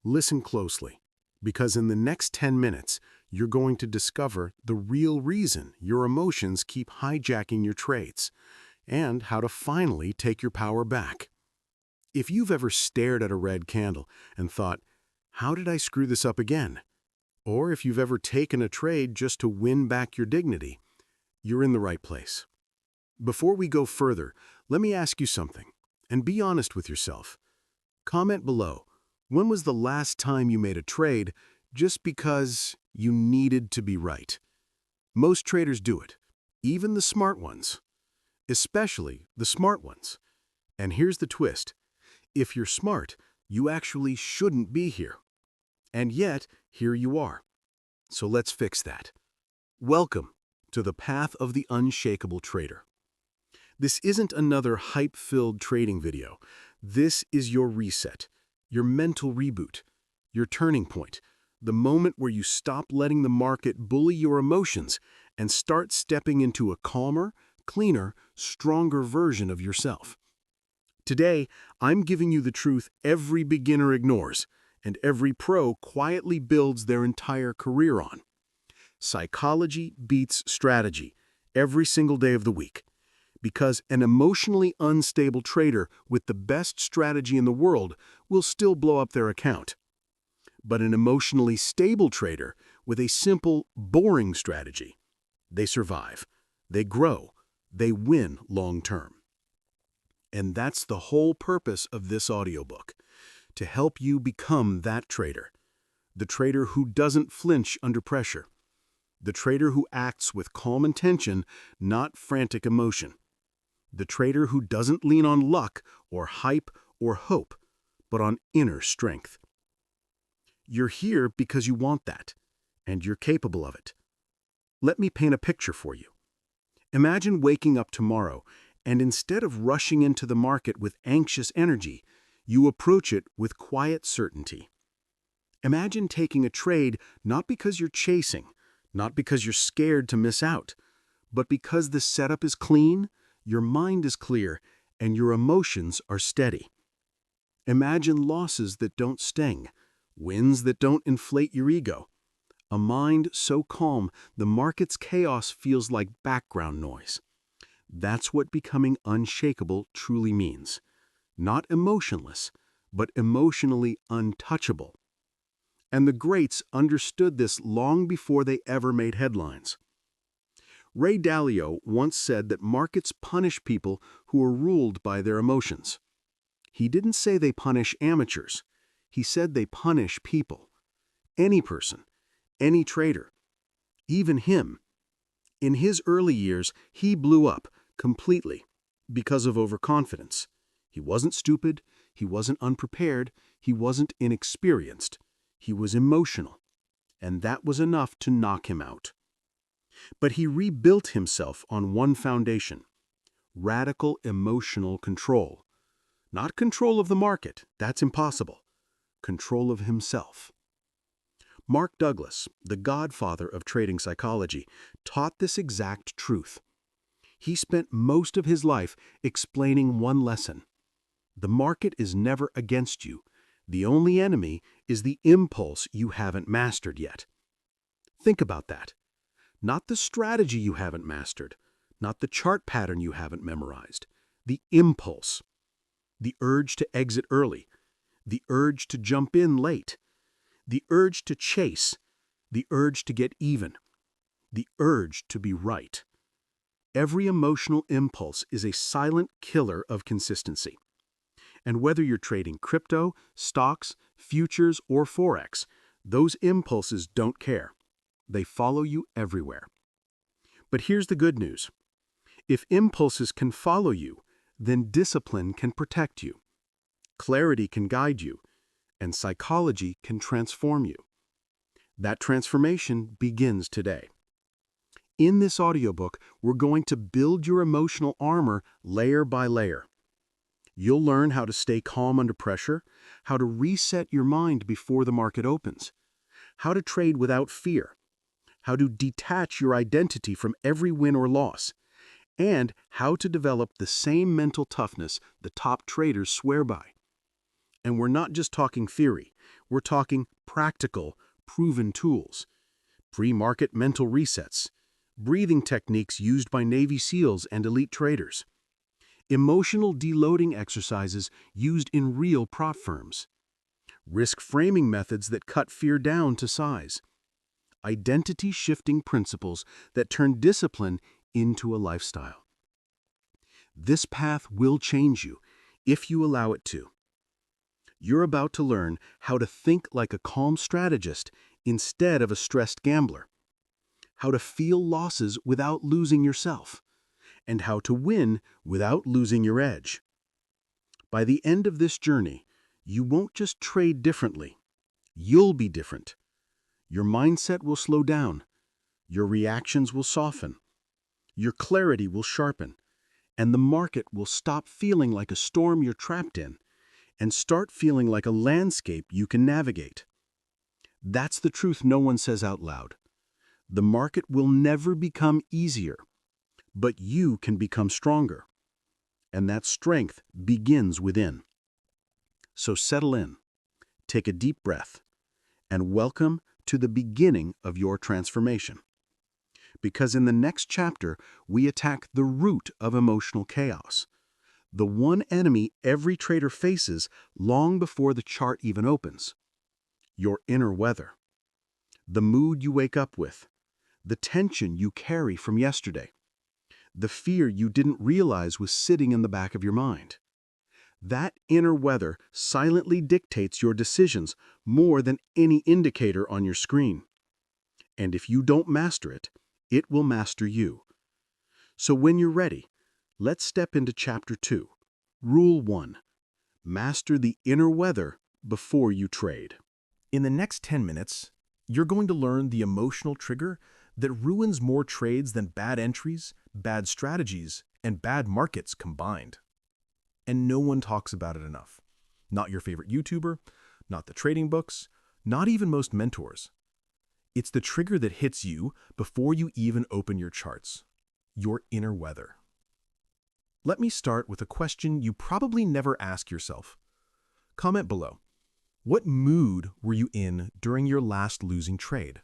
Listen closely, because in the next 10 minutes, you're going to discover the real reason your emotions keep hijacking your trades and how to finally take your power back. If you've ever stared at a red candle and thought, how did I screw this up again? Or if you've ever taken a trade just to win back your dignity, you're in the right place. Before we go further, let me ask you something, and be honest with yourself. Comment below, when was the last time you made a trade just because you needed to be right? Most traders do it, even the smart ones. Especially the smart ones. And here's the twist. If you're smart, you actually shouldn't be here. And yet, here you are. So let's fix that. Welcome to the path of the unshakable trader. This isn't another hype-filled trading video. This is your reset, your mental reboot, your turning point, the moment where you stop letting the market bully your emotions and start stepping into a calmer, cleaner, stronger version of yourself. Today, I'm giving you the truth every beginner ignores and every pro quietly builds their entire career on. Psychology beats strategy every single day of the week. Because an emotionally unstable trader with the best strategy in the world will still blow up their account. But an emotionally stable trader with a simple, boring strategy, they survive, they grow, they win long term. And that's the whole purpose of this audiobook, to help you become that trader. The trader who doesn't flinch under pressure. The trader who acts with calm intention, not frantic emotion. The trader who doesn't lean on luck or hype or hope, but on inner strength. You're here because you want that, and you're capable of it. Let me paint a picture for you. Imagine waking up tomorrow, and instead of rushing into the market with anxious energy, you approach it with quiet certainty. Imagine taking a trade not because you're chasing, not because you're scared to miss out, but because the setup is clean, your mind is clear, and your emotions are steady. Imagine losses that don't sting, wins that don't inflate your ego. A mind so calm, the market's chaos feels like background noise. That's what becoming unshakable truly means. Not emotionless, but emotionally untouchable. And the greats understood this long before they ever made headlines. Ray Dalio once said that markets punish people who are ruled by their emotions. He didn't say they punish amateurs. He said they punish people. Any person, any trader, even him. In his early years, he blew up completely because of overconfidence. He wasn't stupid, he wasn't unprepared, he wasn't inexperienced. He was emotional, and that was enough to knock him out. But he rebuilt himself on one foundation: radical emotional control. Not control of the market, that's impossible. Control of himself. Mark Douglas, the godfather of trading psychology, taught this exact truth. He spent most of his life explaining one lesson. The market is never against you. The only enemy is the impulse you haven't mastered yet. Think about that. Not the strategy you haven't mastered, not the chart pattern you haven't memorized. The impulse. The urge to exit early. The urge to jump in late. The urge to chase. The urge to get even. The urge to be right. Every emotional impulse is a silent killer of consistency. And whether you're trading crypto, stocks, futures, or Forex, those impulses don't care. They follow you everywhere. But here's the good news. If impulses can follow you, then discipline can protect you. Clarity can guide you, and psychology can transform you. That transformation begins today. In this audiobook, we're going to build your emotional armor layer by layer. You'll learn how to stay calm under pressure, how to reset your mind before the market opens, how to trade without fear, how to detach your identity from every win or loss, and how to develop the same mental toughness the top traders swear by. And we're not just talking theory. We're talking practical, proven tools. Pre-market mental resets, breathing techniques used by Navy SEALs and elite traders, emotional deloading exercises used in real prop firms, risk framing methods that cut fear down to size, identity-shifting principles that turn discipline into a lifestyle. This path will change you if you allow it to. You're about to learn how to think like a calm strategist instead of a stressed gambler, how to feel losses without losing yourself, and how to win without losing your edge. By the end of this journey, you won't just trade differently. You'll be different. Your mindset will slow down. Your reactions will soften. Your clarity will sharpen. And the market will stop feeling like a storm you're trapped in and start feeling like a landscape you can navigate. That's the truth no one says out loud. The market will never become easier, but you can become stronger. And that strength begins within. So settle in, take a deep breath, and welcome to the beginning of your transformation. Because in the next chapter, we attack the root of emotional chaos, the one enemy every trader faces long before the chart even opens: your inner weather, the mood you wake up with, the tension you carry from yesterday, the fear you didn't realize was sitting in the back of your mind. That inner weather silently dictates your decisions more than any indicator on your screen. And if you don't master it, it will master you. So when you're ready, let's step into Chapter 2. Rule 1. Master the inner weather before you trade. In the next 10 minutes, you're going to learn the emotional trigger that ruins more trades than bad entries, bad strategies, and bad markets combined. And no one talks about it enough. Not your favorite YouTuber, not the trading books, not even most mentors. It's the trigger that hits you before you even open your charts: your inner weather. Let me start with a question you probably never ask yourself. Comment below. What mood were you in during your last losing trade?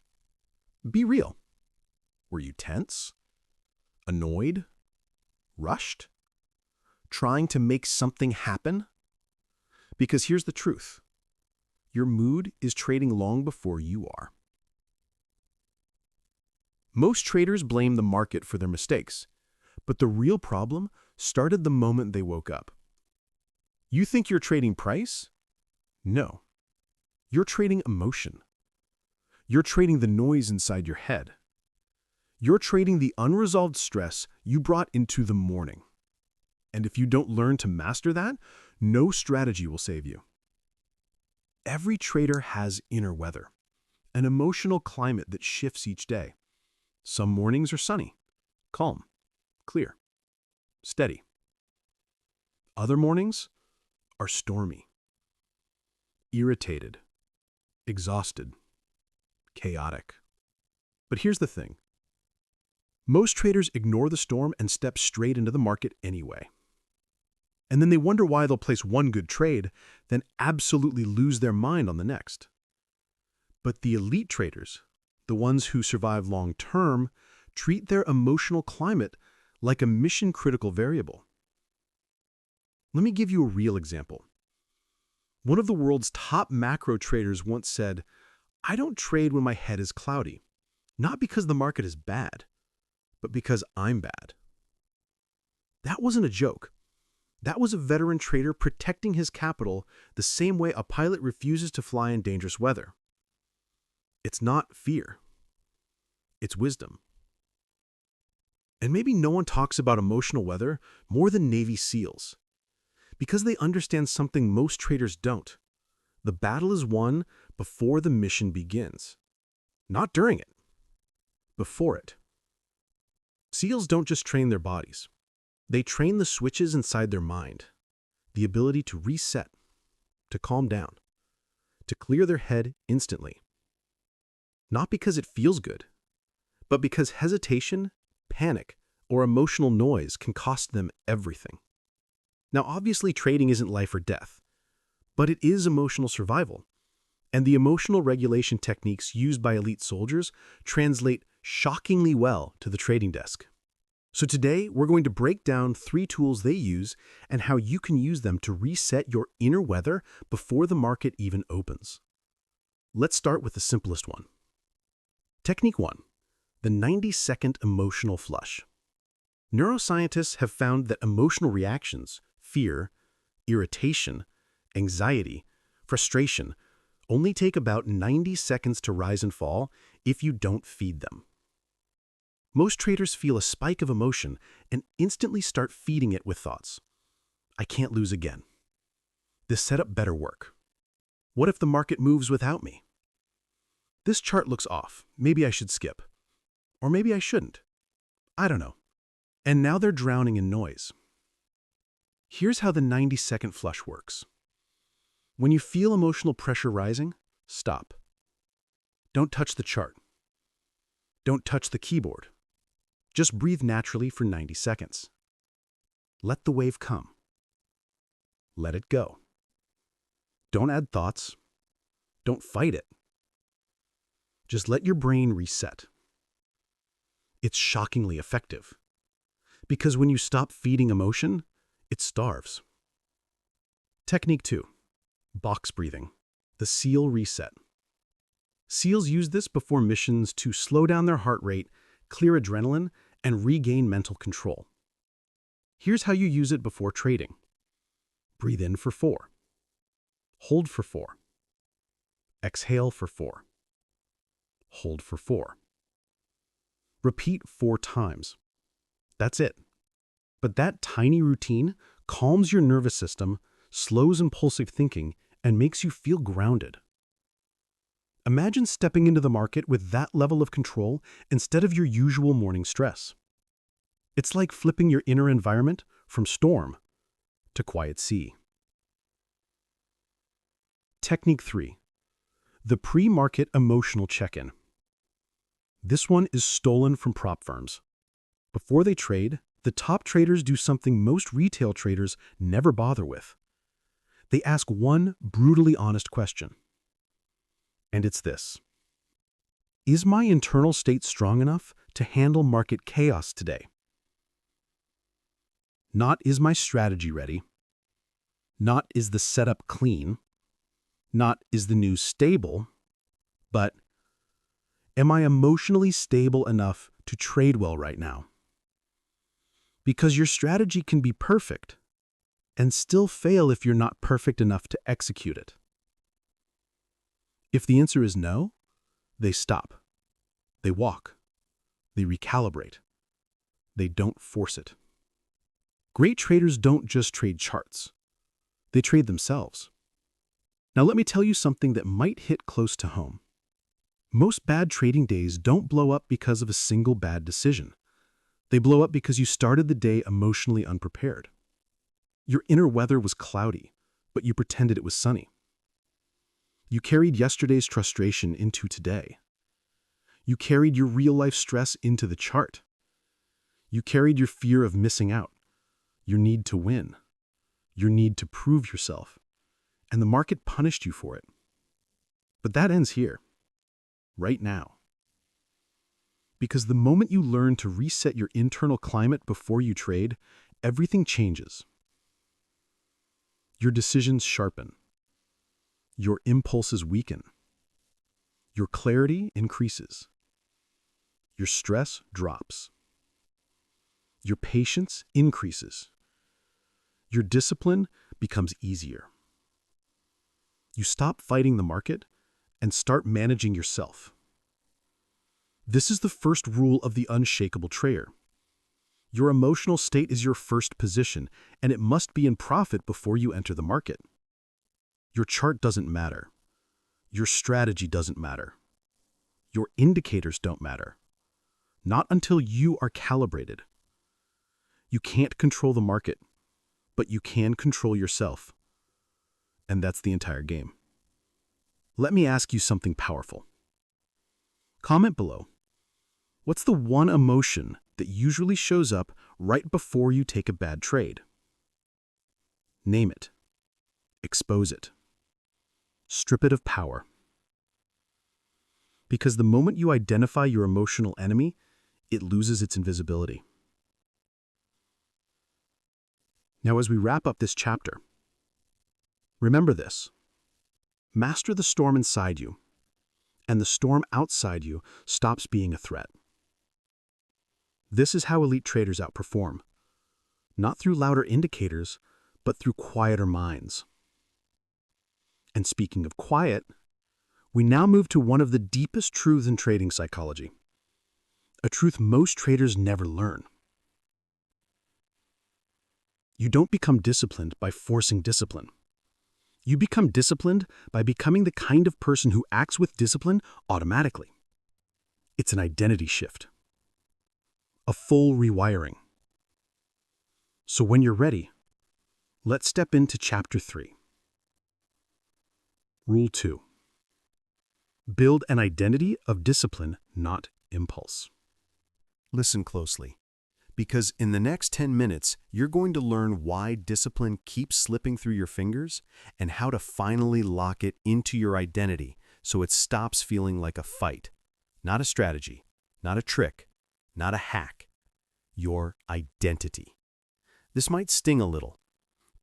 Be real. Were you tense? Annoyed? Rushed? Trying to make something happen? Because here's the truth. Your mood is trading long before you are. Most traders blame the market for their mistakes, but the real problem started the moment they woke up. You think you're trading price? No. You're trading emotion. You're trading the noise inside your head. You're trading the unresolved stress you brought into the morning. And if you don't learn to master that, no strategy will save you. Every trader has inner weather, an emotional climate that shifts each day. Some mornings are sunny, calm, clear, steady. Other mornings are stormy, irritated, exhausted, chaotic. But here's the thing. Most traders ignore the storm and step straight into the market anyway. And then they wonder why they'll place one good trade, then absolutely lose their mind on the next. But the elite traders, the ones who survive long-term, treat their emotional climate like a mission-critical variable. Let me give you a real example. One of the world's top macro traders once said, "I don't trade when my head is cloudy, not because the market is bad, but because I'm bad." That wasn't a joke. That was a veteran trader protecting his capital the same way a pilot refuses to fly in dangerous weather. It's not fear. It's wisdom. And maybe no one talks about emotional weather more than Navy SEALs, because they understand something most traders don't. The battle is won before the mission begins. Not during it. Before it. SEALs don't just train their bodies. They train the switches inside their mind, the ability to reset, to calm down, to clear their head instantly. Not because it feels good, but because hesitation, panic, or emotional noise can cost them everything. Now, obviously, trading isn't life or death, But it is emotional survival. And the emotional regulation techniques used by elite soldiers translate shockingly well to the trading desk. So today, we're going to break down 3 tools they use and how you can use them to reset your inner weather before the market even opens. Let's start with the simplest one. Technique 1, the 90-second emotional flush. Neuroscientists have found that emotional reactions, fear, irritation, anxiety, frustration, only take about 90 seconds to rise and fall if you don't feed them. Most traders feel a spike of emotion and instantly start feeding it with thoughts. I can't lose again. This setup better work. What if the market moves without me? This chart looks off. Maybe I should skip. Or maybe I shouldn't. I don't know. And now they're drowning in noise. Here's how the 90-second flush works. When you feel emotional pressure rising, stop. Don't touch the chart. Don't touch the keyboard. Just breathe naturally for 90 seconds. Let the wave come. Let it go. Don't add thoughts. Don't fight it. Just let your brain reset. It's shockingly effective. Because when you stop feeding emotion, it starves. Technique 2. Box breathing. The SEAL reset. SEALs use this before missions to slow down their heart rate, clear adrenaline, and regain mental control. Here's how you use it before trading. Breathe in for 4. Hold for 4. Exhale for 4. Hold for 4. Repeat 4 times. That's it. But that tiny routine calms your nervous system, slows impulsive thinking, and makes you feel grounded. Imagine stepping into the market with that level of control instead of your usual morning stress. It's like flipping your inner environment from storm to quiet sea. Technique 3. The pre-market emotional check-in. This one is stolen from prop firms. Before they trade, the top traders do something most retail traders never bother with. They ask one brutally honest question. And it's this: is my internal state strong enough to handle market chaos today? Not is my strategy ready? Not is the setup clean? Not is the news stable? But am I emotionally stable enough to trade well right now? Because your strategy can be perfect and still fail if you're not perfect enough to execute it. If the answer is no, they stop. They walk. They recalibrate. They don't force it. Great traders don't just trade charts. They trade themselves. Now let me tell you something that might hit close to home. Most bad trading days don't blow up because of a single bad decision. They blow up because you started the day emotionally unprepared. Your inner weather was cloudy, but you pretended it was sunny. You carried yesterday's frustration into today. You carried your real-life stress into the chart. You carried your fear of missing out, your need to win, your need to prove yourself, and the market punished you for it. But that ends here, right now. Because the moment you learn to reset your internal climate before you trade, everything changes. Your decisions sharpen. Your impulses weaken. Your clarity increases. Your stress drops. Your patience increases. Your discipline becomes easier. You stop fighting the market and start managing yourself. This is the first rule of the Unshakeable trader. Your emotional state is your first position, and it must be in profit before you enter the market. Your chart doesn't matter. Your strategy doesn't matter. Your indicators don't matter. Not until you are calibrated. You can't control the market, but you can control yourself. And that's the entire game. Let me ask you something powerful. Comment below. What's the one emotion that usually shows up right before you take a bad trade? Name it. Expose it. Strip it of power. Because the moment you identify your emotional enemy, it loses its invisibility. Now, as we wrap up this chapter, remember this. Master the storm inside you, and the storm outside you stops being a threat. This is how elite traders outperform, not through louder indicators, but through quieter minds. And speaking of quiet, we now move to one of the deepest truths in trading psychology, a truth most traders never learn. You don't become disciplined by forcing discipline. You become disciplined by becoming the kind of person who acts with discipline automatically. It's an identity shift, a full rewiring. So when you're ready, let's step into Chapter 3. Rule 2. Build an identity of discipline, not impulse. Listen closely, because in the next 10 minutes, you're going to learn why discipline keeps slipping through your fingers and how to finally lock it into your identity so it stops feeling like a fight, not a strategy, not a trick, not a hack, your identity. This might sting a little,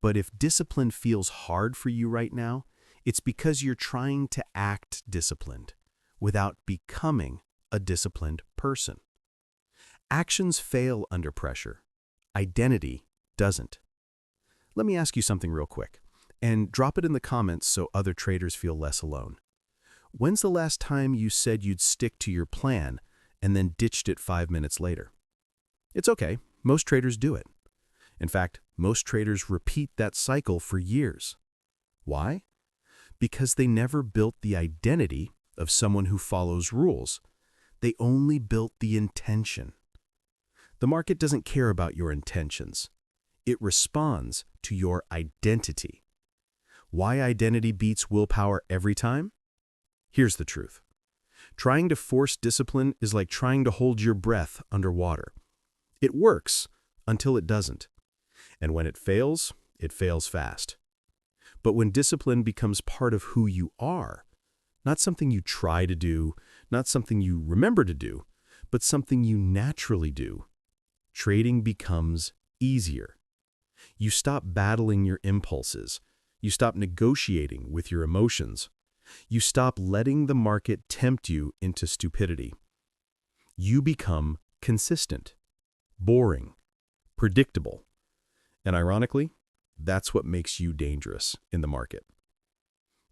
but if discipline feels hard for you right now, it's because you're trying to act disciplined without becoming a disciplined person. Actions fail under pressure. Identity doesn't. Let me ask you something real quick, and drop it in the comments so other traders feel less alone. When's the last time you said you'd stick to your plan and then ditched it 5 minutes later? It's okay. Most traders do it. In fact, most traders repeat that cycle for years. Why? Because they never built the identity of someone who follows rules. They only built the intention. The market doesn't care about your intentions. It responds to your identity. Why identity beats willpower every time? Here's the truth. Trying to force discipline is like trying to hold your breath underwater. It works until it doesn't. And when it fails fast. But when discipline becomes part of who you are, not something you try to do, not something you remember to do, but something you naturally do, trading becomes easier. You stop battling your impulses. You stop negotiating with your emotions. You stop letting the market tempt you into stupidity. You become consistent, boring, predictable. And ironically, that's what makes you dangerous in the market.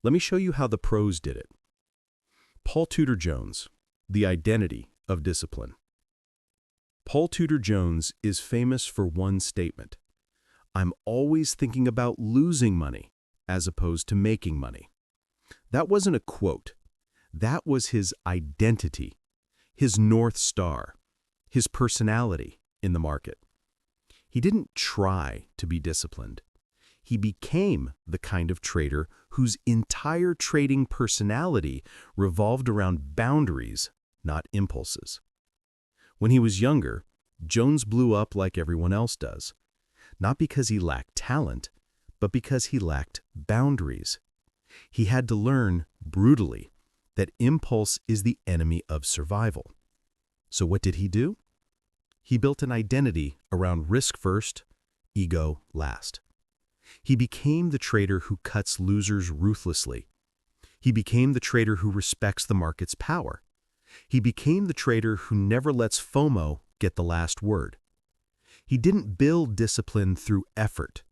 Let me show you how the pros did it. Paul Tudor Jones, the identity of discipline. Paul Tudor Jones is famous for one statement: "I'm always thinking about losing money as opposed to making money." That wasn't a quote. That was his identity, his North Star, his personality in the market. He didn't try to be disciplined. He became the kind of trader whose entire trading personality revolved around boundaries, not impulses. When he was younger, Jones blew up like everyone else does, not because he lacked talent, but because he lacked boundaries. He had to learn, brutally, that impulse is the enemy of survival. So what did he do? He built an identity around risk first, ego last. He became the trader who cuts losers ruthlessly. He became the trader who respects the market's power. He became the trader who never lets FOMO get the last word. He didn't build discipline through effort.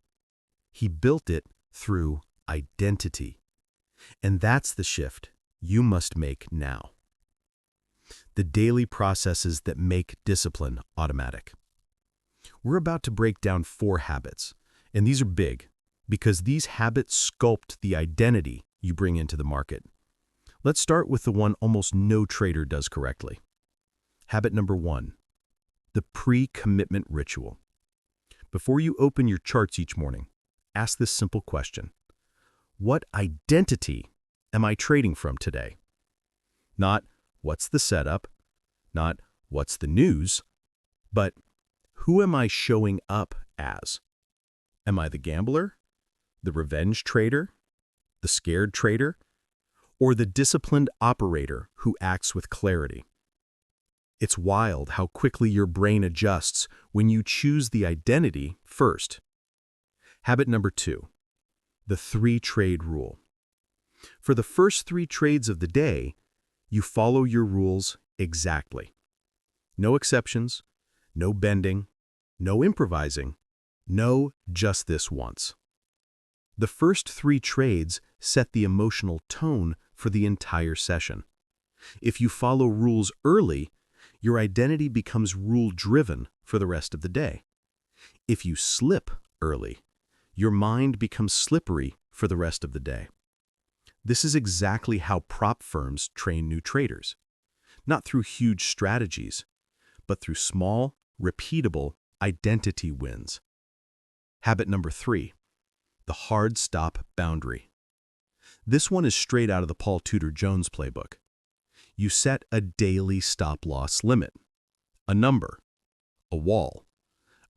He built it through identity. And that's the shift you must make now. The daily processes that make discipline automatic. We're about to break down 4 habits, and these are big because these habits sculpt the identity you bring into the market. Let's start with the one almost no trader does correctly. Habit number 1, the pre-commitment ritual. Before you open your charts each morning, ask this simple question: what identity am I trading from today? Not what's the setup, not what's the news, but who am I showing up as? Am I the gambler, the revenge trader, the scared trader, or the disciplined operator who acts with clarity. It's wild how quickly your brain adjusts when you choose the identity first. Habit number 2, the 3-trade rule. For the first 3 trades of the day, you follow your rules exactly. No exceptions, no bending, no improvising, no just this once. The first 3 trades set the emotional tone for the entire session. If you follow rules early, your identity becomes rule-driven for the rest of the day. If you slip early, your mind becomes slippery for the rest of the day. This is exactly how prop firms train new traders. Not through huge strategies, but through small, repeatable identity wins. Habit number 3, the hard stop boundary. This one is straight out of the Paul Tudor Jones playbook. You set a daily stop-loss limit, a number, a wall,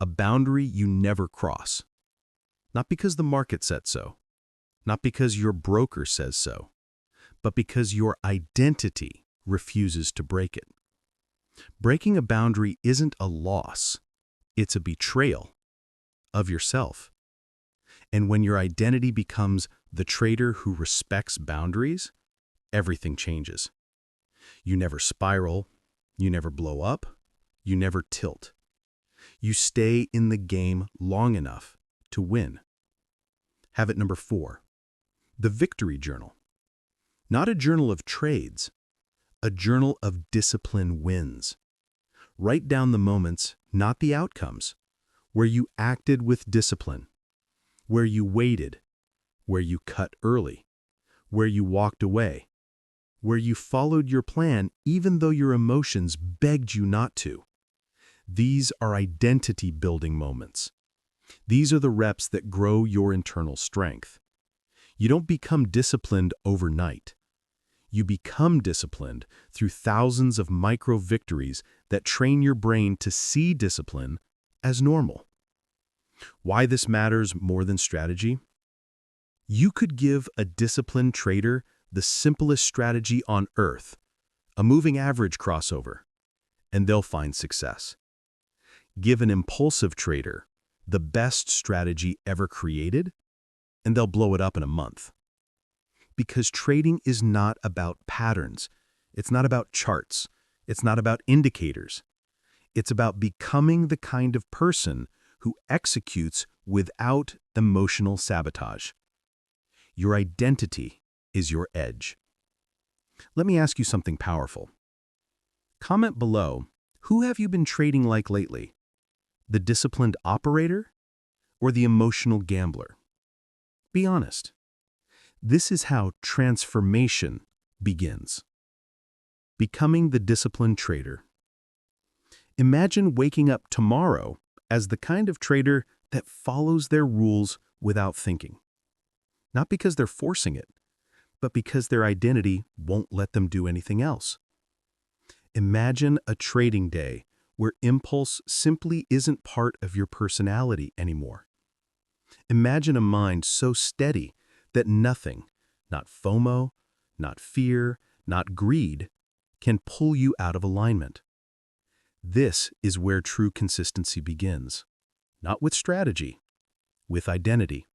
a boundary you never cross. Not because the market said so, not because your broker says so, but because your identity refuses to break it. Breaking a boundary isn't a loss, it's a betrayal of yourself. And when your identity becomes the trader who respects boundaries, everything changes. You never spiral, you never blow up, you never tilt. You stay in the game long enough to win. Habit number 4, the victory journal. Not a journal of trades, a journal of discipline wins. Write down the moments, not the outcomes, where you acted with discipline, where you waited, where you cut early, where you walked away, where you followed your plan even though your emotions begged you not to. These are identity-building moments. These are the reps that grow your internal strength. You don't become disciplined overnight. You become disciplined through thousands of micro-victories that train your brain to see discipline as normal. Why this matters more than strategy? You could give a disciplined trader the simplest strategy on earth, a moving average crossover, and they'll find success. Give an impulsive trader the best strategy ever created, and they'll blow it up in a month. Because trading is not about patterns. It's not about charts. It's not about indicators. It's about becoming the kind of person who executes without emotional sabotage. Your identity is your edge. Let me ask you something powerful. Comment below, who have you been trading like lately? The disciplined operator or the emotional gambler? Be honest. This is how transformation begins. Becoming the disciplined trader. Imagine waking up tomorrow as the kind of trader that follows their rules without thinking. Not because they're forcing it, but because their identity won't let them do anything else. Imagine a trading day where impulse simply isn't part of your personality anymore. Imagine a mind so steady that nothing, not FOMO, not fear, not greed, can pull you out of alignment. This is where true consistency begins. Not with strategy, with identity.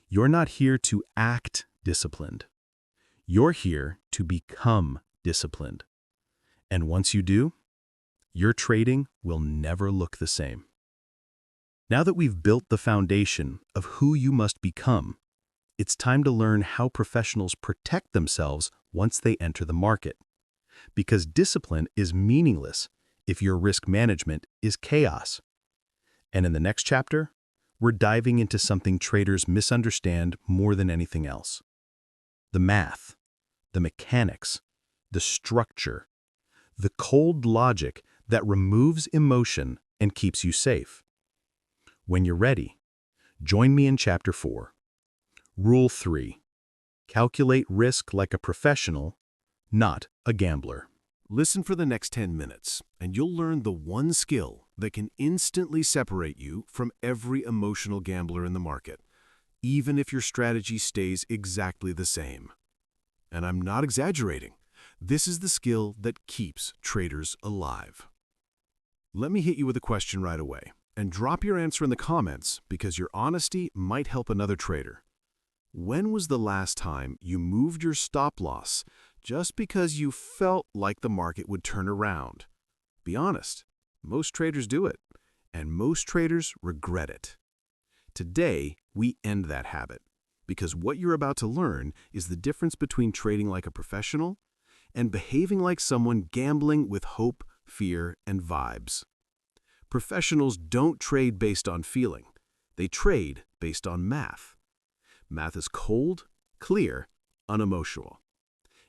You're not here to act disciplined. You're here to become disciplined. And once you do, your trading will never look the same. Now that we've built the foundation of who you must become, it's time to learn how professionals protect themselves once they enter the market. Because discipline is meaningless if your risk management is chaos. And in the next chapter, we're diving into something traders misunderstand more than anything else. The math, the mechanics, the structure, the cold logic that removes emotion and keeps you safe. When you're ready, join me in Chapter 4. Rule 3. Calculate risk like a professional, not a gambler. Listen for the next 10 minutes, and you'll learn the one skill that can instantly separate you from every emotional gambler in the market, even if your strategy stays exactly the same. And I'm not exaggerating. This is the skill that keeps traders alive. Let me hit you with a question right away, and drop your answer in the comments because your honesty might help another trader. When was the last time you moved your stop loss just because you felt like the market would turn around? Be honest. Most traders do it, and most traders regret it. Today, we end that habit because what you're about to learn is the difference between trading like a professional and behaving like someone gambling with hope, fear, and vibes. Professionals don't trade based on feeling. They trade based on math. Math is cold, clear, unemotional.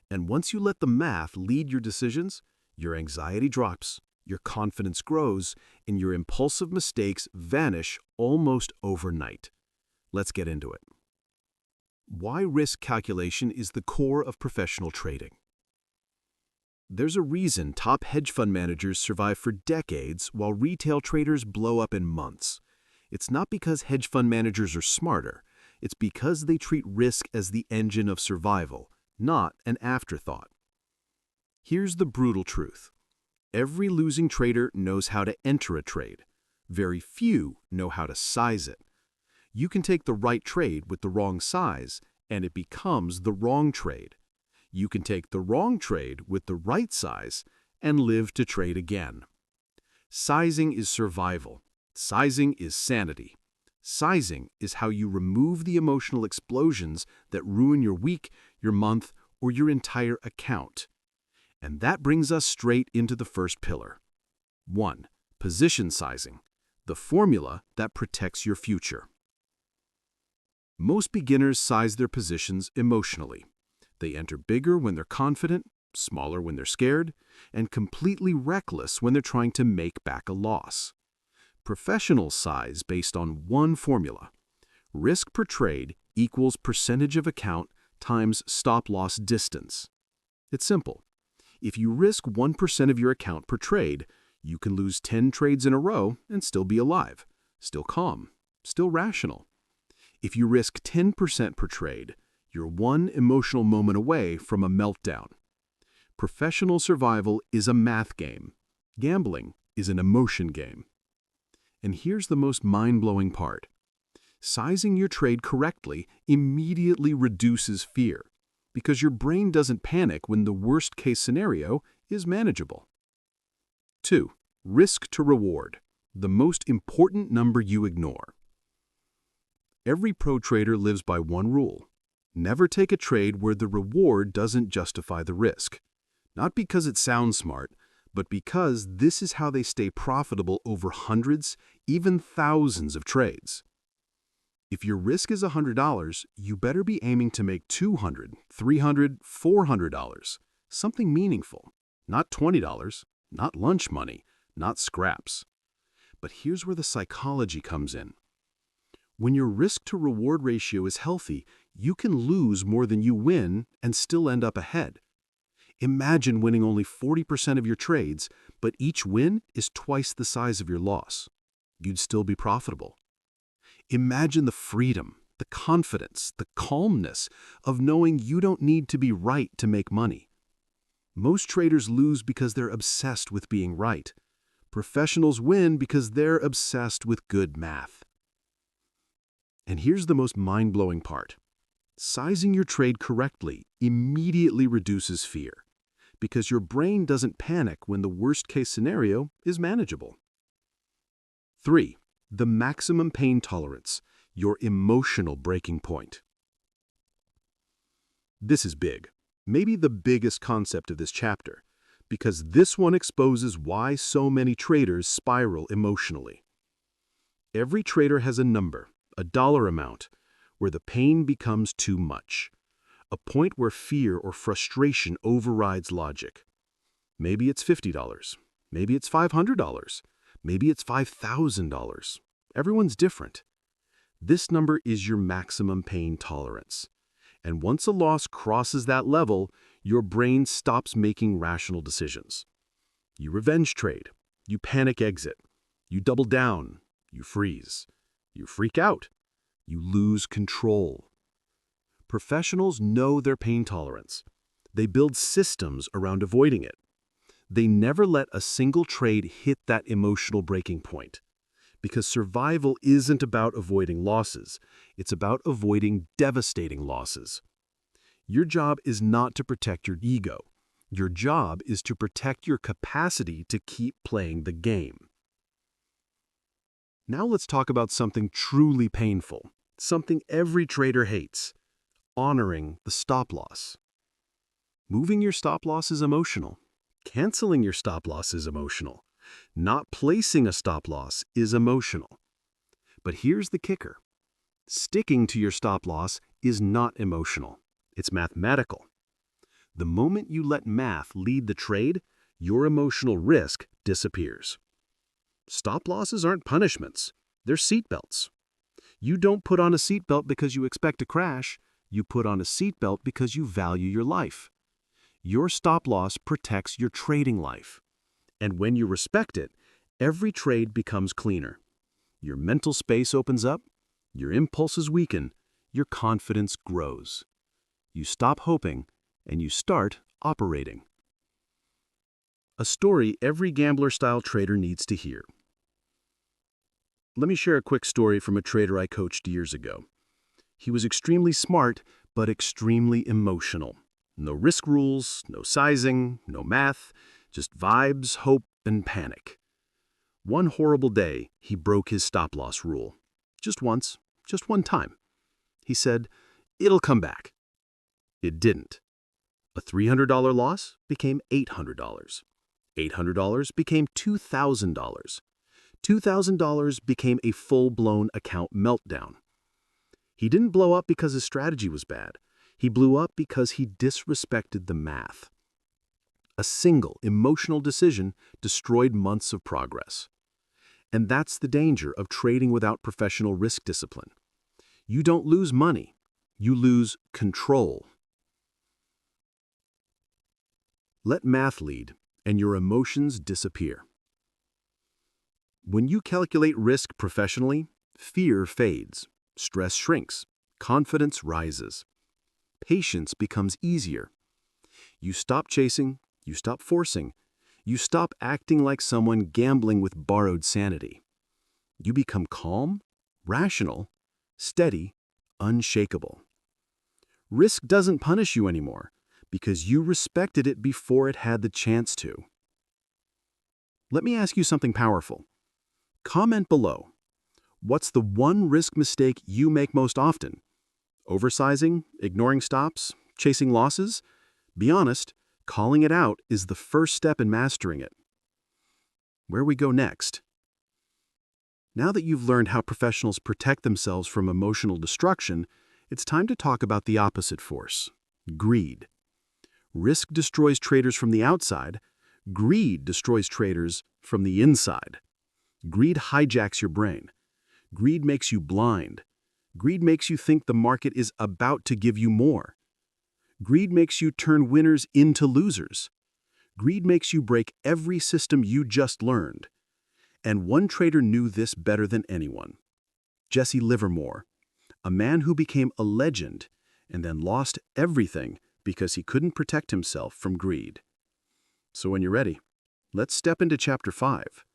And once you let the math lead your decisions, your anxiety drops, your confidence grows, and your impulsive mistakes vanish almost overnight. Let's get into it. Why risk calculation is the core of professional trading. There's a reason top hedge fund managers survive for decades while retail traders blow up in months. It's not because hedge fund managers are smarter. It's because they treat risk as the engine of survival, not an afterthought. Here's the brutal truth. Every losing trader knows how to enter a trade. Very few know how to size it. You can take the right trade with the wrong size, and it becomes the wrong trade. You can take the wrong trade with the right size and live to trade again. Sizing is survival. Sizing is sanity. Sizing is how you remove the emotional explosions that ruin your week, your month, or your entire account. And that brings us straight into the first pillar. 1. Position sizing, the formula that protects your future. Most beginners size their positions emotionally. They enter bigger when they're confident, smaller when they're scared, and completely reckless when they're trying to make back a loss. Professionals size based on one formula. Risk per trade equals percentage of account times stop-loss distance. It's simple. If you risk 1% of your account per trade, you can lose 10 trades in a row and still be alive, still calm, still rational. If you risk 10% per trade, you're one emotional moment away from a meltdown. Professional survival is a math game. Gambling is an emotion game. And here's the most mind-blowing part. Sizing your trade correctly immediately reduces fear, because your brain doesn't panic when the worst-case scenario is manageable. 2. Risk to reward, the most important number you ignore. Every pro trader lives by one rule. Never take a trade where the reward doesn't justify the risk. Not because it sounds smart, but because this is how they stay profitable over hundreds, even thousands of trades. If your risk is $100, you better be aiming to make $200, $300, $400, something meaningful, not $20, not lunch money, not scraps. But here's where the psychology comes in. When your risk-to-reward ratio is healthy, you can lose more than you win and still end up ahead. Imagine winning only 40% of your trades, but each win is twice the size of your loss. You'd still be profitable. Imagine the freedom, the confidence, the calmness of knowing you don't need to be right to make money. Most traders lose because they're obsessed with being right. Professionals win because they're obsessed with good math. And here's the most mind-blowing part. Sizing your trade correctly immediately reduces fear, because your brain doesn't panic when the worst-case scenario is manageable. 3. The maximum pain tolerance, your emotional breaking point. This is big, maybe the biggest concept of this chapter, because this one exposes why so many traders spiral emotionally. Every trader has a number, a dollar amount, where the pain becomes too much, a point where fear or frustration overrides logic. Maybe it's $50, maybe it's $500, maybe it's $5,000. Everyone's different. This number is your maximum pain tolerance. And once a loss crosses that level, your brain stops making rational decisions. You revenge trade, you panic exit, you double down, you freeze, you freak out, you lose control. Professionals know their pain tolerance. They build systems around avoiding it. They never let a single trade hit that emotional breaking point. Because survival isn't about avoiding losses. It's about avoiding devastating losses. Your job is not to protect your ego. Your job is to protect your capacity to keep playing the game. Now let's talk about something truly painful, something every trader hates: honoring the stop loss. Moving your stop loss is emotional. Canceling your stop loss is emotional. Not placing a stop loss is emotional. But here's the kicker. Sticking to your stop loss is not emotional. It's mathematical. The moment you let math lead the trade, your emotional risk disappears. Stop losses aren't punishments. They're seatbelts. You don't put on a seatbelt because you expect a crash. You put on a seatbelt because you value your life. Your stop loss protects your trading life. And when you respect it, every trade becomes cleaner. Your mental space opens up, your impulses weaken, your confidence grows. You stop hoping, and you start operating. A story every gambler-style trader needs to hear. Let me share a quick story from a trader I coached years ago. He was extremely smart, but extremely emotional. No risk rules, no sizing, no math, just vibes, hope, and panic. One horrible day, he broke his stop-loss rule. Just once, just one time. He said, "It'll come back." It didn't. A $300 loss became $800. $800 became $2,000. $2,000 became a full-blown account meltdown. He didn't blow up because his strategy was bad. He blew up because he disrespected the math. A single emotional decision destroyed months of progress. And that's the danger of trading without professional risk discipline. You don't lose money. You lose control. Let math lead, and your emotions disappear. When you calculate risk professionally, fear fades, stress shrinks, confidence rises. Patience becomes easier. You stop chasing, you stop forcing, you stop acting like someone gambling with borrowed sanity. You become calm, rational, steady, unshakable. Risk doesn't punish you anymore because you respected it before it had the chance to. Let me ask you something powerful. Comment below. What's the one risk mistake you make most often? Oversizing, ignoring stops, chasing losses? Be honest, calling it out is the first step in mastering it. Where we go next? Now that you've learned how professionals protect themselves from emotional destruction, it's time to talk about the opposite force: greed. Risk destroys traders from the outside. Greed destroys traders from the inside. Greed hijacks your brain. Greed makes you blind. Greed makes you think the market is about to give you more. Greed makes you turn winners into losers. Greed makes you break every system you just learned. And one trader knew this better than anyone. Jesse Livermore, a man who became a legend and then lost everything because he couldn't protect himself from greed. So when you're ready, let's step into Chapter 5.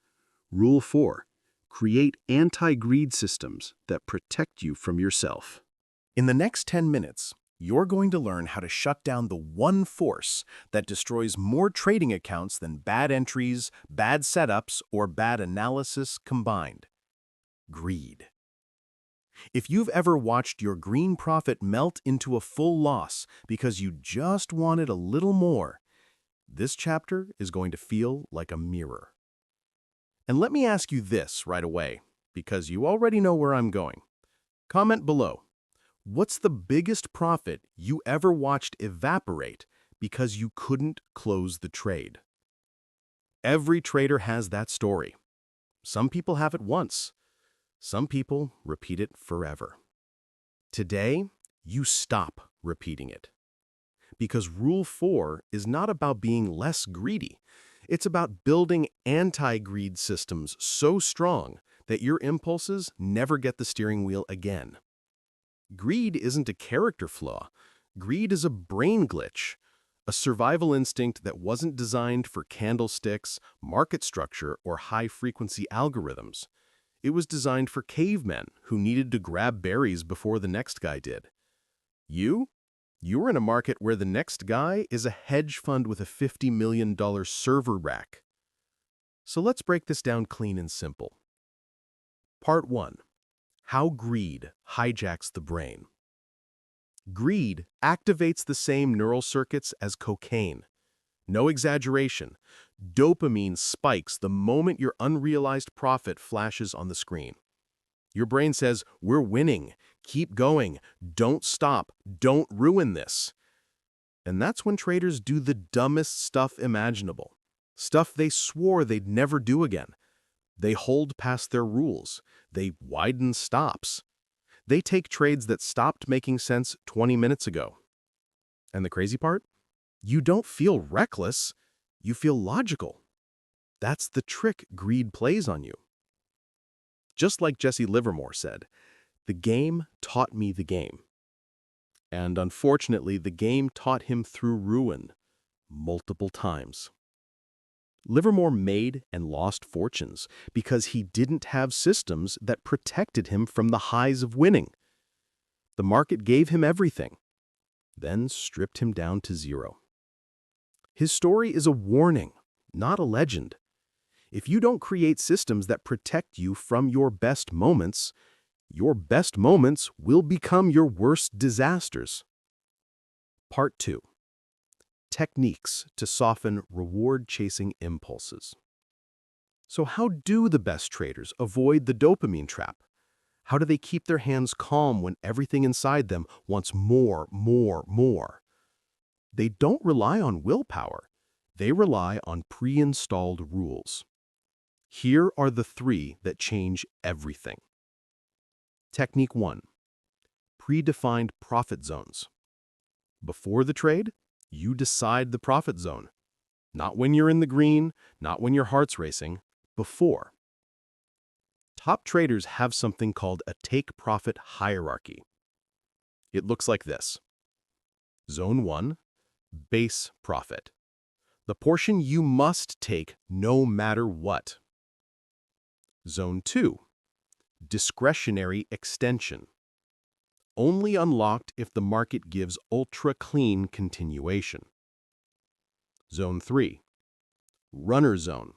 Rule 4. Create anti-greed systems that protect you from yourself. In the next 10 minutes, you're going to learn how to shut down the one force that destroys more trading accounts than bad entries, bad setups, or bad analysis combined: greed. If you've ever watched your green profit melt into a full loss because you just wanted a little more, this chapter is going to feel like a mirror. And let me ask you this right away, because you already know where I'm going. Comment below. What's the biggest profit you ever watched evaporate because you couldn't close the trade? Every trader has that story. Some people have it once. Some people repeat it forever. Today, you stop repeating it. Because Rule 4 is not about being less greedy. It's about building anti-greed systems so strong that your impulses never get the steering wheel again. Greed isn't a character flaw. Greed is a brain glitch. A survival instinct that wasn't designed for candlesticks, market structure, or high-frequency algorithms. It was designed for cavemen who needed to grab berries before the next guy did. You're in a market where the next guy is a hedge fund with a $50 million server rack. So let's break this down clean and simple. Part 1. How greed hijacks the brain. Greed activates the same neural circuits as cocaine. No exaggeration. Dopamine spikes the moment your unrealized profit flashes on the screen. Your brain says, "We're winning. Keep going. Don't stop. Don't ruin this." And that's when traders do the dumbest stuff imaginable. Stuff they swore they'd never do again. They hold past their rules. They widen stops. They take trades that stopped making sense 20 minutes ago. And the crazy part? You don't feel reckless. You feel logical. That's the trick greed plays on you. Just like Jesse Livermore said, "The game taught me the game." And unfortunately, the game taught him through ruin multiple times. Livermore made and lost fortunes because he didn't have systems that protected him from the highs of winning. The market gave him everything, then stripped him down to zero. His story is a warning, not a legend. If you don't create systems that protect you from your best moments will become your worst disasters. Part 2. Techniques to soften reward-chasing impulses. So how do the best traders avoid the dopamine trap? How do they keep their hands calm when everything inside them wants more, more, more? They don't rely on willpower. They rely on pre-installed rules. Here are the 3 that change everything. Technique 1. Predefined profit zones. Before the trade, you decide the profit zone. Not when you're in the green, not when your heart's racing, before. Top traders have something called a take-profit hierarchy. It looks like this. Zone 1, base profit. The portion you must take no matter what. Zone 2, discretionary extension. Only unlocked if the market gives ultra-clean continuation. Zone 3, runner zone.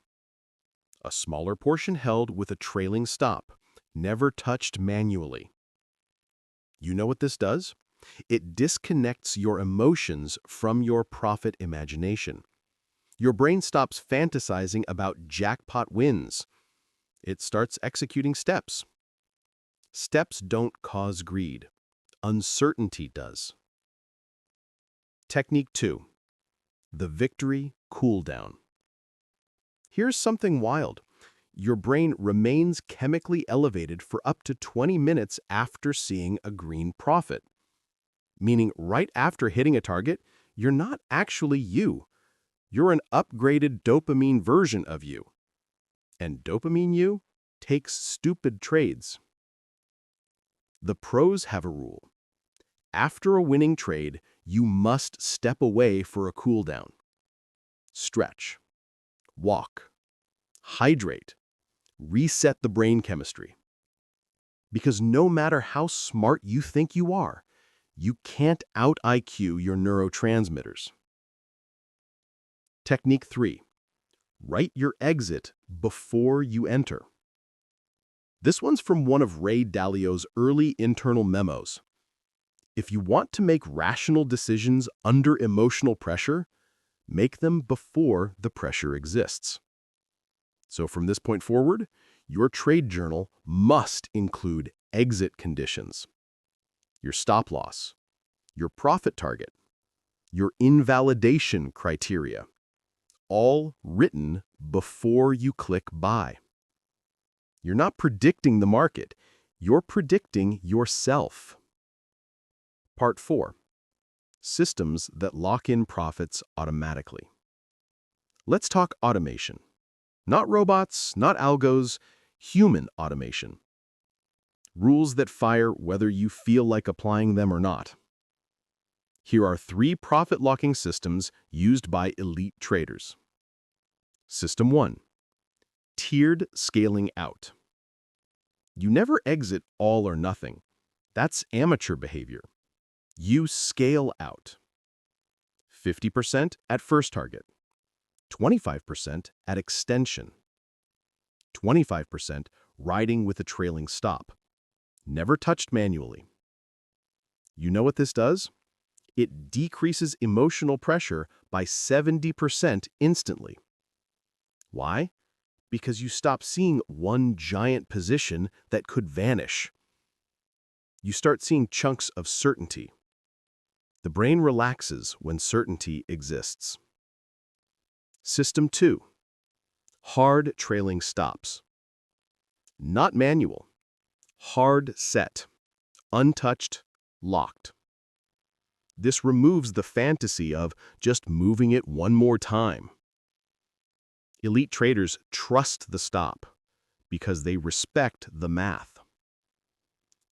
A smaller portion held with a trailing stop, never touched manually. You know what this does? It disconnects your emotions from your profit imagination. Your brain stops fantasizing about jackpot wins. It starts executing steps. Steps don't cause greed. Uncertainty does. Technique 2. The victory cooldown. Here's something wild. Your brain remains chemically elevated for up to 20 minutes after seeing a green profit. Meaning right after hitting a target, you're not actually you. You're an upgraded dopamine version of you. And dopamine you takes stupid trades. The pros have a rule. After a winning trade, you must step away for a cooldown. Stretch, walk, hydrate, reset the brain chemistry. Because no matter how smart you think you are, you can't out-IQ your neurotransmitters. Technique 3. Write your exit before you enter. This one's from one of Ray Dalio's early internal memos. If you want to make rational decisions under emotional pressure, make them before the pressure exists. So from this point forward, your trade journal must include exit conditions, your stop loss, your profit target, your invalidation criteria, all written before you click buy. You're not predicting the market, you're predicting yourself. Part 4. Systems that lock in profits automatically. Let's talk automation. Not robots, not algos, human automation. Rules that fire whether you feel like applying them or not. Here are 3 profit-locking systems used by elite traders. System 1. Tiered scaling out. You never exit all or nothing. That's amateur behavior. You scale out. 50% at first target, 25% at extension, 25% riding with a trailing stop. Never touched manually. You know what this does? It decreases emotional pressure by 70% instantly. Why? Because you stop seeing one giant position that could vanish. You start seeing chunks of certainty. The brain relaxes when certainty exists. System 2. Hard trailing stops. Not manual. Hard set. Untouched. Locked. This removes the fantasy of just moving it one more time. Elite traders trust the stop because they respect the math.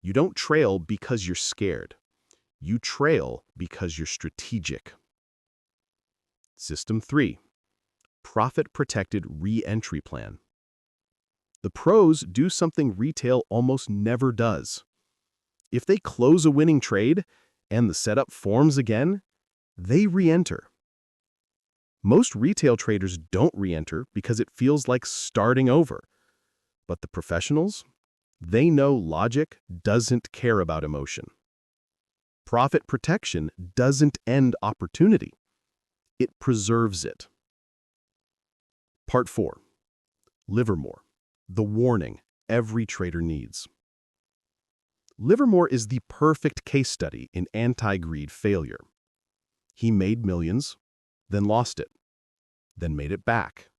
You don't trail because you're scared. You trail because you're strategic. System 3. Profit-protected re-entry plan. The pros do something retail almost never does. If they close a winning trade and the setup forms again, they re-enter. Most retail traders don't re-enter because it feels like starting over. But the professionals? They know logic doesn't care about emotion. Profit protection doesn't end opportunity. It preserves it. Part 4. Livermore, the warning every trader needs. Livermore is the perfect case study in anti-greed failure. He made millions, then lost it, then made it back,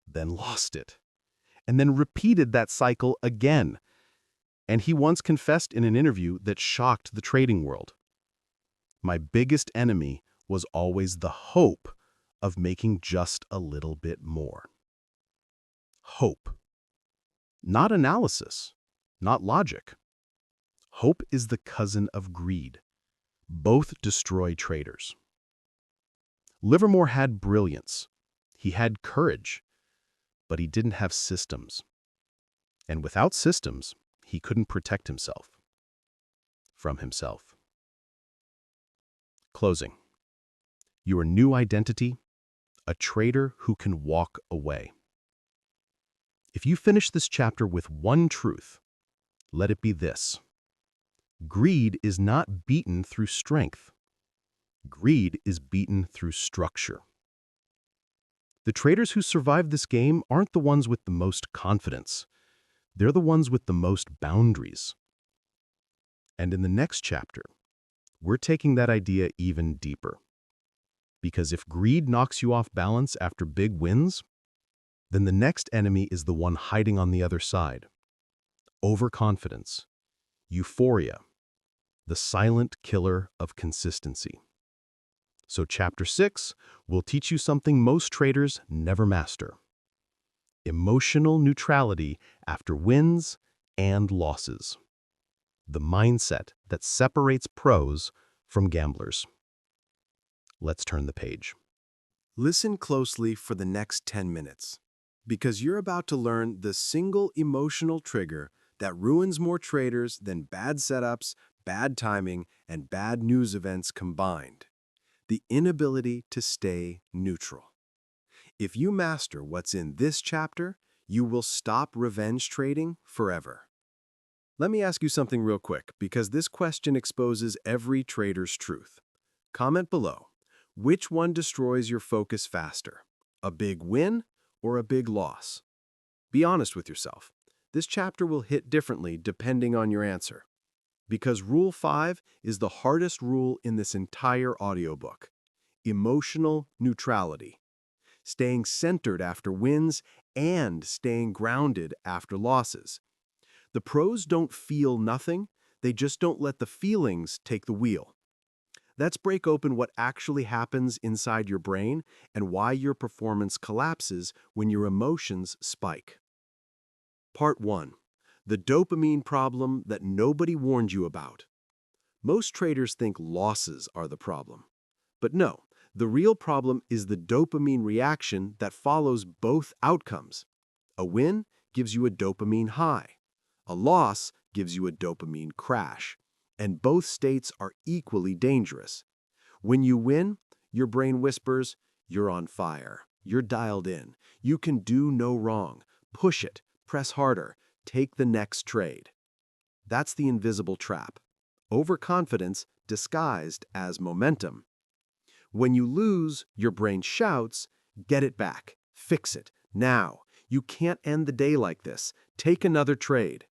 then lost it, and then repeated that cycle again. And he once confessed in an interview that shocked the trading world. My biggest enemy was always the hope of making just a little bit more. Hope. Not analysis, not logic. Hope is the cousin of greed. Both destroy traders. Livermore had brilliance. He had courage, but he didn't have systems. And without systems, he couldn't protect himself from himself. Closing. Your new identity, a trader who can walk away. If you finish this chapter with one truth, let it be this. Greed is not beaten through strength. Greed is beaten through structure. The traders who survive this game aren't the ones with the most confidence. They're the ones with the most boundaries. And in the next chapter, we're taking that idea even deeper. Because if greed knocks you off balance after big wins, then the next enemy is the one hiding on the other side. Overconfidence, euphoria, the silent killer of consistency. So Chapter 6 will teach you something most traders never master. Emotional neutrality after wins and losses. The mindset that separates pros from gamblers. Let's turn the page. Listen closely for the next 10 minutes, because you're about to learn the single emotional trigger that ruins more traders than bad setups, bad timing, and bad news events combined. The inability to stay neutral. If you master what's in this chapter, you will stop revenge trading forever. Let me ask you something real quick, because this question exposes every trader's truth. Comment below. Which one destroys your focus faster? A big win or a big loss? Be honest with yourself. This chapter will hit differently depending on your answer. Because Rule 5 is the hardest rule in this entire audiobook. Emotional neutrality. Staying centered after wins and staying grounded after losses. The pros don't feel nothing, they just don't let the feelings take the wheel. Let's break open what actually happens inside your brain and why your performance collapses when your emotions spike. Part 1. The dopamine problem that nobody warned you about. Most traders think losses are the problem. But no, the real problem is the dopamine reaction that follows both outcomes. A win gives you a dopamine high. A loss gives you a dopamine crash. And both states are equally dangerous. When you win, your brain whispers, "You're on fire. You're dialed in. You can do no wrong. Push it. Press harder. Take the next trade." That's the invisible trap. Overconfidence disguised as momentum. When you lose, your brain shouts, "Get it back. Fix it. Now. You can't end the day like this. Take another trade."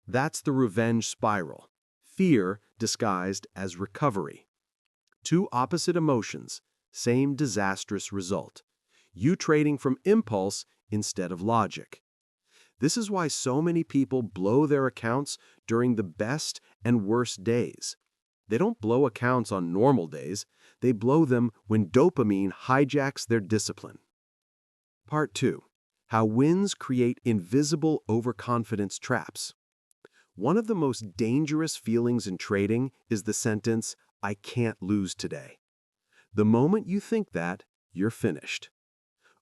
That's the revenge spiral. Fear disguised as recovery. Two opposite emotions, same disastrous result. You trading from impulse instead of logic. This is why so many people blow their accounts during the best and worst days. They don't blow accounts on normal days. They blow them when dopamine hijacks their discipline. Part 2. How wins create invisible overconfidence traps. One of the most dangerous feelings in trading is the sentence, "I can't lose today." The moment you think that, you're finished.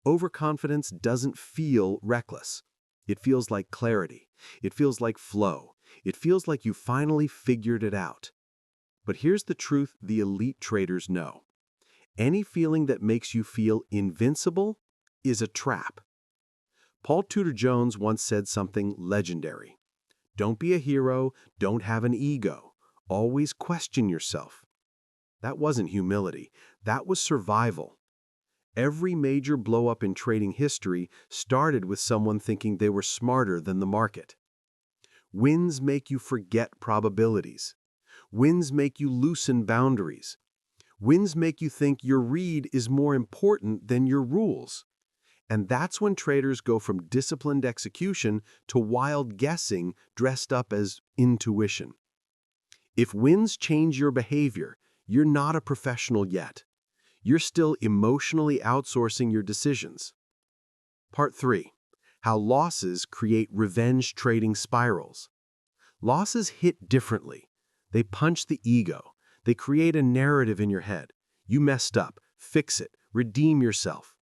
Overconfidence doesn't feel reckless. It feels like clarity. It feels like flow. It feels like you finally figured it out. But here's the truth the elite traders know. Any feeling that makes you feel invincible is a trap. Paul Tudor Jones once said something legendary. Don't be a hero, don't have an ego. Always question yourself. That wasn't humility, that was survival. Every major blow-up in trading history started with someone thinking they were smarter than the market. Wins make you forget probabilities. Wins make you loosen boundaries. Wins make you think your read is more important than your rules. And that's when traders go from disciplined execution to wild guessing dressed up as intuition. If wins change your behavior, you're not a professional yet. You're still emotionally outsourcing your decisions. Part 3. How losses create revenge trading spirals. Losses hit differently. They punch the ego. They create a narrative in your head. You messed up. Fix it. Redeem yourself.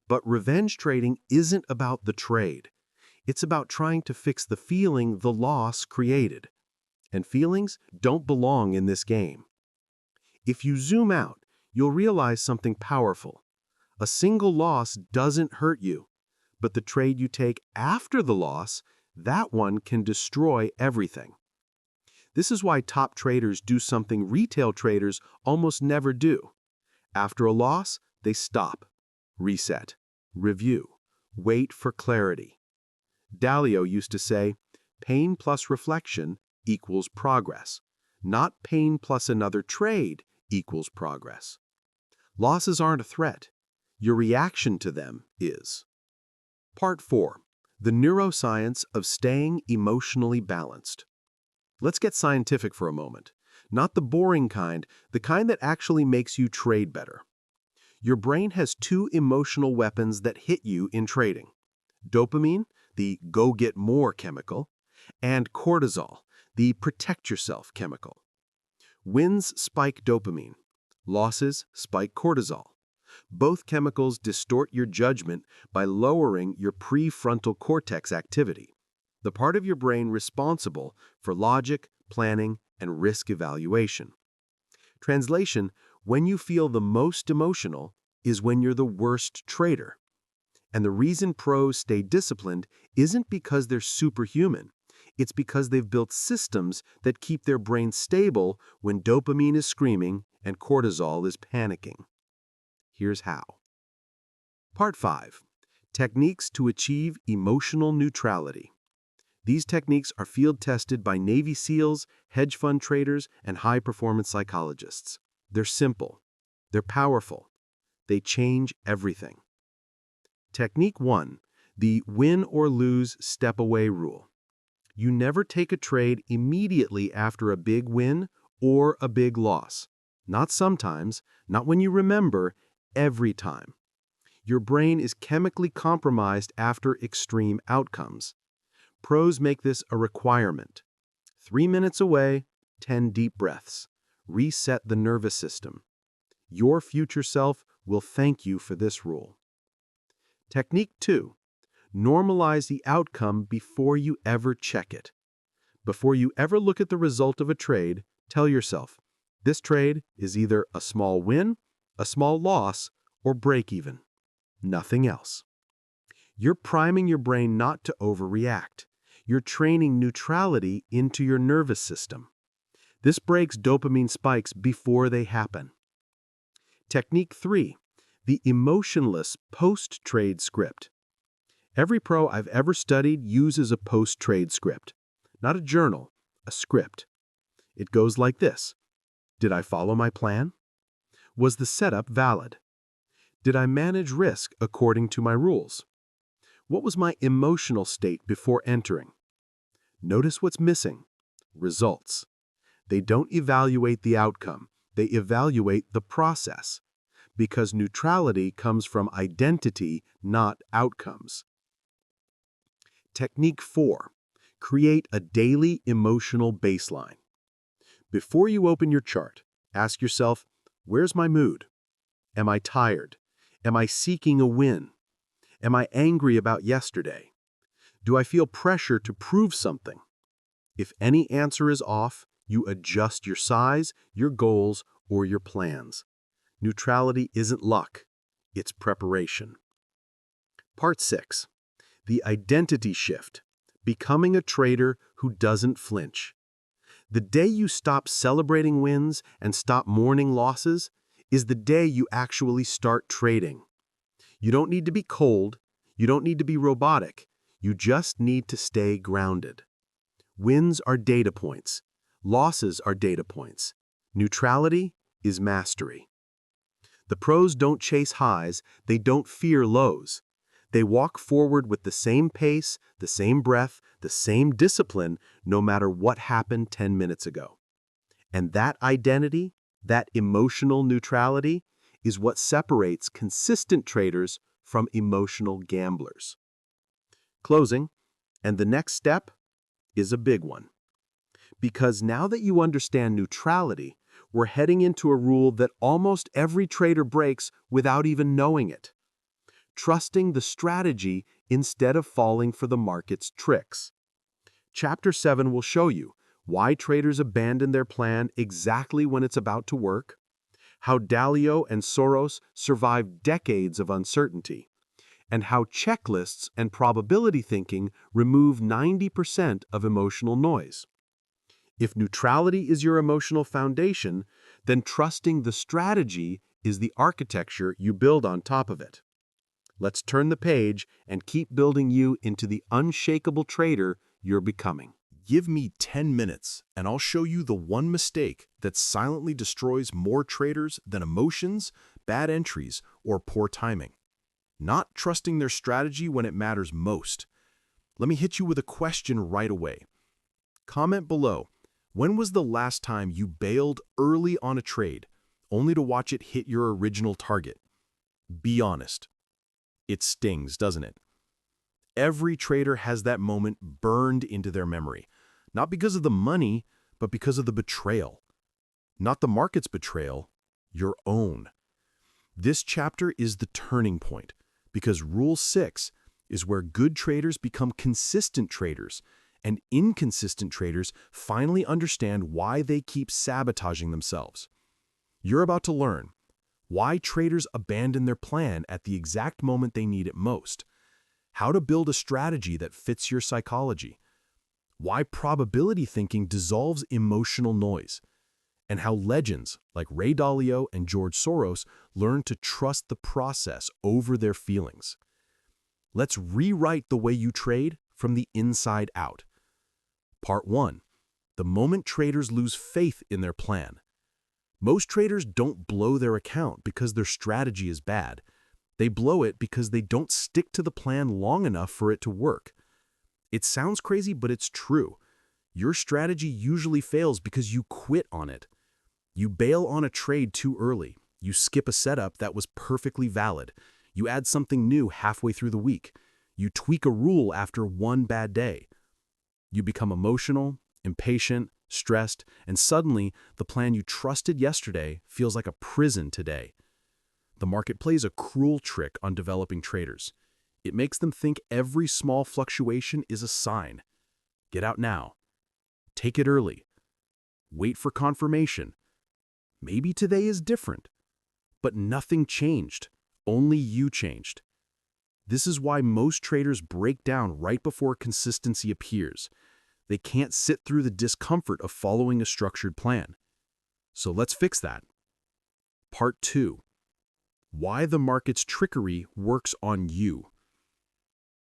But revenge trading isn't about the trade. It's about trying to fix the feeling the loss created. And feelings don't belong in this game. If you zoom out, you'll realize something powerful. A single loss doesn't hurt you, but the trade you take after the loss, that one can destroy everything. This is why top traders do something retail traders almost never do. After a loss, they stop. Reset, review, wait for clarity. Dalio used to say, pain plus reflection equals progress, not pain plus another trade equals progress. Losses aren't a threat. Your reaction to them is. Part 4. The neuroscience of staying emotionally balanced. Let's get scientific for a moment. Not the boring kind, the kind that actually makes you trade better. Your brain has two emotional weapons that hit you in trading. Dopamine, the go-get-more chemical, and cortisol, the protect-yourself chemical. Wins spike dopamine. Losses spike cortisol. Both chemicals distort your judgment by lowering your prefrontal cortex activity, the part of your brain responsible for logic, planning, and risk evaluation. Translation, when you feel the most emotional is when you're the worst trader. And the reason pros stay disciplined isn't because they're superhuman. It's because they've built systems that keep their brain stable when dopamine is screaming and cortisol is panicking. Here's how. Part 5. Techniques to achieve emotional neutrality. These techniques are field-tested by Navy SEALs, hedge fund traders, and high-performance psychologists. They're simple. They're powerful. They change everything. Technique 1. The win or lose step away rule. You never take a trade immediately after a big win or a big loss. Not sometimes, not when you remember, every time. Your brain is chemically compromised after extreme outcomes. Pros make this a requirement. 3 minutes away, 10 deep breaths. Reset the nervous system. Your future self will thank you for this rule. Technique 2. Normalize the outcome before you ever check it. Before you ever look at the result of a trade, tell yourself, this trade is either a small win, a small loss, or break even. Nothing else. You're priming your brain not to overreact. You're training neutrality into your nervous system. This breaks dopamine spikes before they happen. Technique 3. The emotionless post-trade script. Every pro I've ever studied uses a post-trade script. Not a journal, a script. It goes like this. Did I follow my plan? Was the setup valid? Did I manage risk according to my rules? What was my emotional state before entering? Notice what's missing. Results. They don't evaluate the outcome. They evaluate the process. Because neutrality comes from identity, not outcomes. Technique 4. Create a daily emotional baseline. Before you open your chart, ask yourself, where's my mood? Am I tired? Am I seeking a win? Am I angry about yesterday? Do I feel pressure to prove something? If any answer is off, you adjust your size, your goals, or your plans. Neutrality isn't luck, it's preparation. Part 6. The identity shift. Becoming a trader who doesn't flinch. The day you stop celebrating wins and stop mourning losses is the day you actually start trading. You don't need to be cold, you don't need to be robotic, you just need to stay grounded. Wins are data points, losses are data points. Neutrality is mastery. The pros don't chase highs, they don't fear lows. They walk forward with the same pace, the same breath, the same discipline, no matter what happened 10 minutes ago. And that identity, that emotional neutrality, is what separates consistent traders from emotional gamblers. Closing, and the next step is a big one. Because now that you understand neutrality, we're heading into a rule that almost every trader breaks without even knowing it. Trusting the strategy instead of falling for the market's tricks. Chapter 7 will show you why traders abandon their plan exactly when it's about to work, how Dalio and Soros survived decades of uncertainty, and how checklists and probability thinking remove 90% of emotional noise. If neutrality is your emotional foundation, then trusting the strategy is the architecture you build on top of it. Let's turn the page and keep building you into the unshakable trader you're becoming. Give me 10 minutes and I'll show you the one mistake that silently destroys more traders than emotions, bad entries, or poor timing. Not trusting their strategy when it matters most. Let me hit you with a question right away. Comment below, when was the last time you bailed early on a trade, only to watch it hit your original target? Be honest. It stings, doesn't it? Every trader has that moment burned into their memory, not because of the money, but because of the betrayal. Not the market's betrayal, your own. This chapter is the turning point, because Rule 6 is where good traders become consistent traders, and inconsistent traders finally understand why they keep sabotaging themselves. You're about to learn why traders abandon their plan at the exact moment they need it most, how to build a strategy that fits your psychology, why probability thinking dissolves emotional noise, and how legends like Ray Dalio and George Soros learn to trust the process over their feelings. Let's rewrite the way you trade from the inside out. Part 1. The moment traders lose faith in their plan. Most traders don't blow their account because their strategy is bad. They blow it because they don't stick to the plan long enough for it to work. It sounds crazy, but it's true. Your strategy usually fails because you quit on it. You bail on a trade too early. You skip a setup that was perfectly valid. You add something new halfway through the week. You tweak a rule after one bad day. You become emotional, impatient, stressed, and suddenly the plan you trusted yesterday feels like a prison today. The market plays a cruel trick on developing traders. It makes them think every small fluctuation is a sign. Get out now. Take it early. Wait for confirmation. Maybe today is different. But nothing changed. Only you changed. This is why most traders break down right before consistency appears. They can't sit through the discomfort of following a structured plan. So let's fix that. Part 2. Why the market's trickery works on you.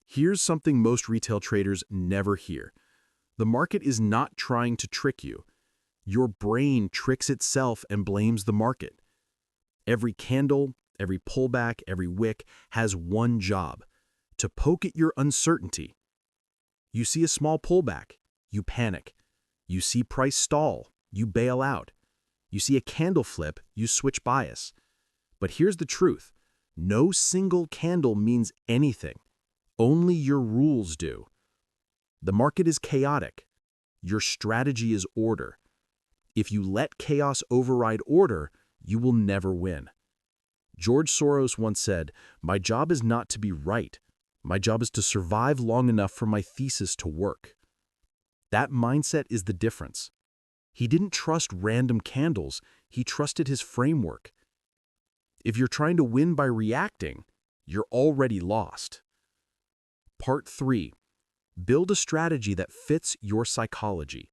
Here's something most retail traders never hear. The market is not trying to trick you. Your brain tricks itself and blames the market. Every candle, every pullback, every wick has one job: to poke at your uncertainty. You see a small pullback, you panic. You see price stall, you bail out. You see a candle flip, you switch bias. But here's the truth. No single candle means anything. Only your rules do. The market is chaotic. Your strategy is order. If you let chaos override order, you will never win. George Soros once said, "My job is not to be right. My job is to survive long enough for my thesis to work." That mindset is the difference. He didn't trust random candles, he trusted his framework. If you're trying to win by reacting, you're already lost. Part 3. Build a strategy that fits your psychology.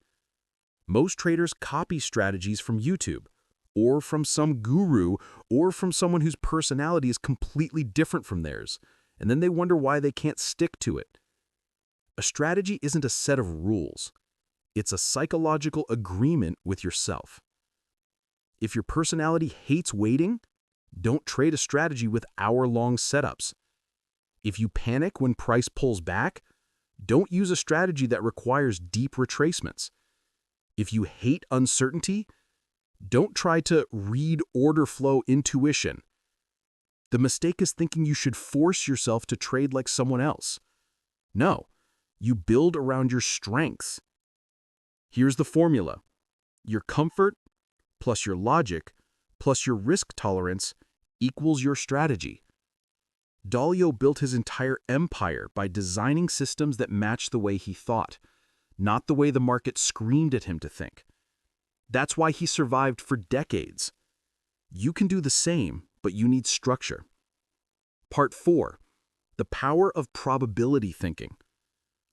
Most traders copy strategies from YouTube, or from some guru, or from someone whose personality is completely different from theirs, and then they wonder why they can't stick to it. A strategy isn't a set of rules. It's a psychological agreement with yourself. If your personality hates waiting, don't trade a strategy with hour-long setups. If you panic when price pulls back, don't use a strategy that requires deep retracements. If you hate uncertainty, don't try to read order flow intuition. The mistake is thinking you should force yourself to trade like someone else. No, you build around your strengths. Here's the formula. Your comfort plus your logic plus your risk tolerance equals your strategy. Dalio built his entire empire by designing systems that match the way he thought, not the way the market screamed at him to think. That's why he survived for decades. You can do the same, but you need structure. Part 4. The power of probability thinking.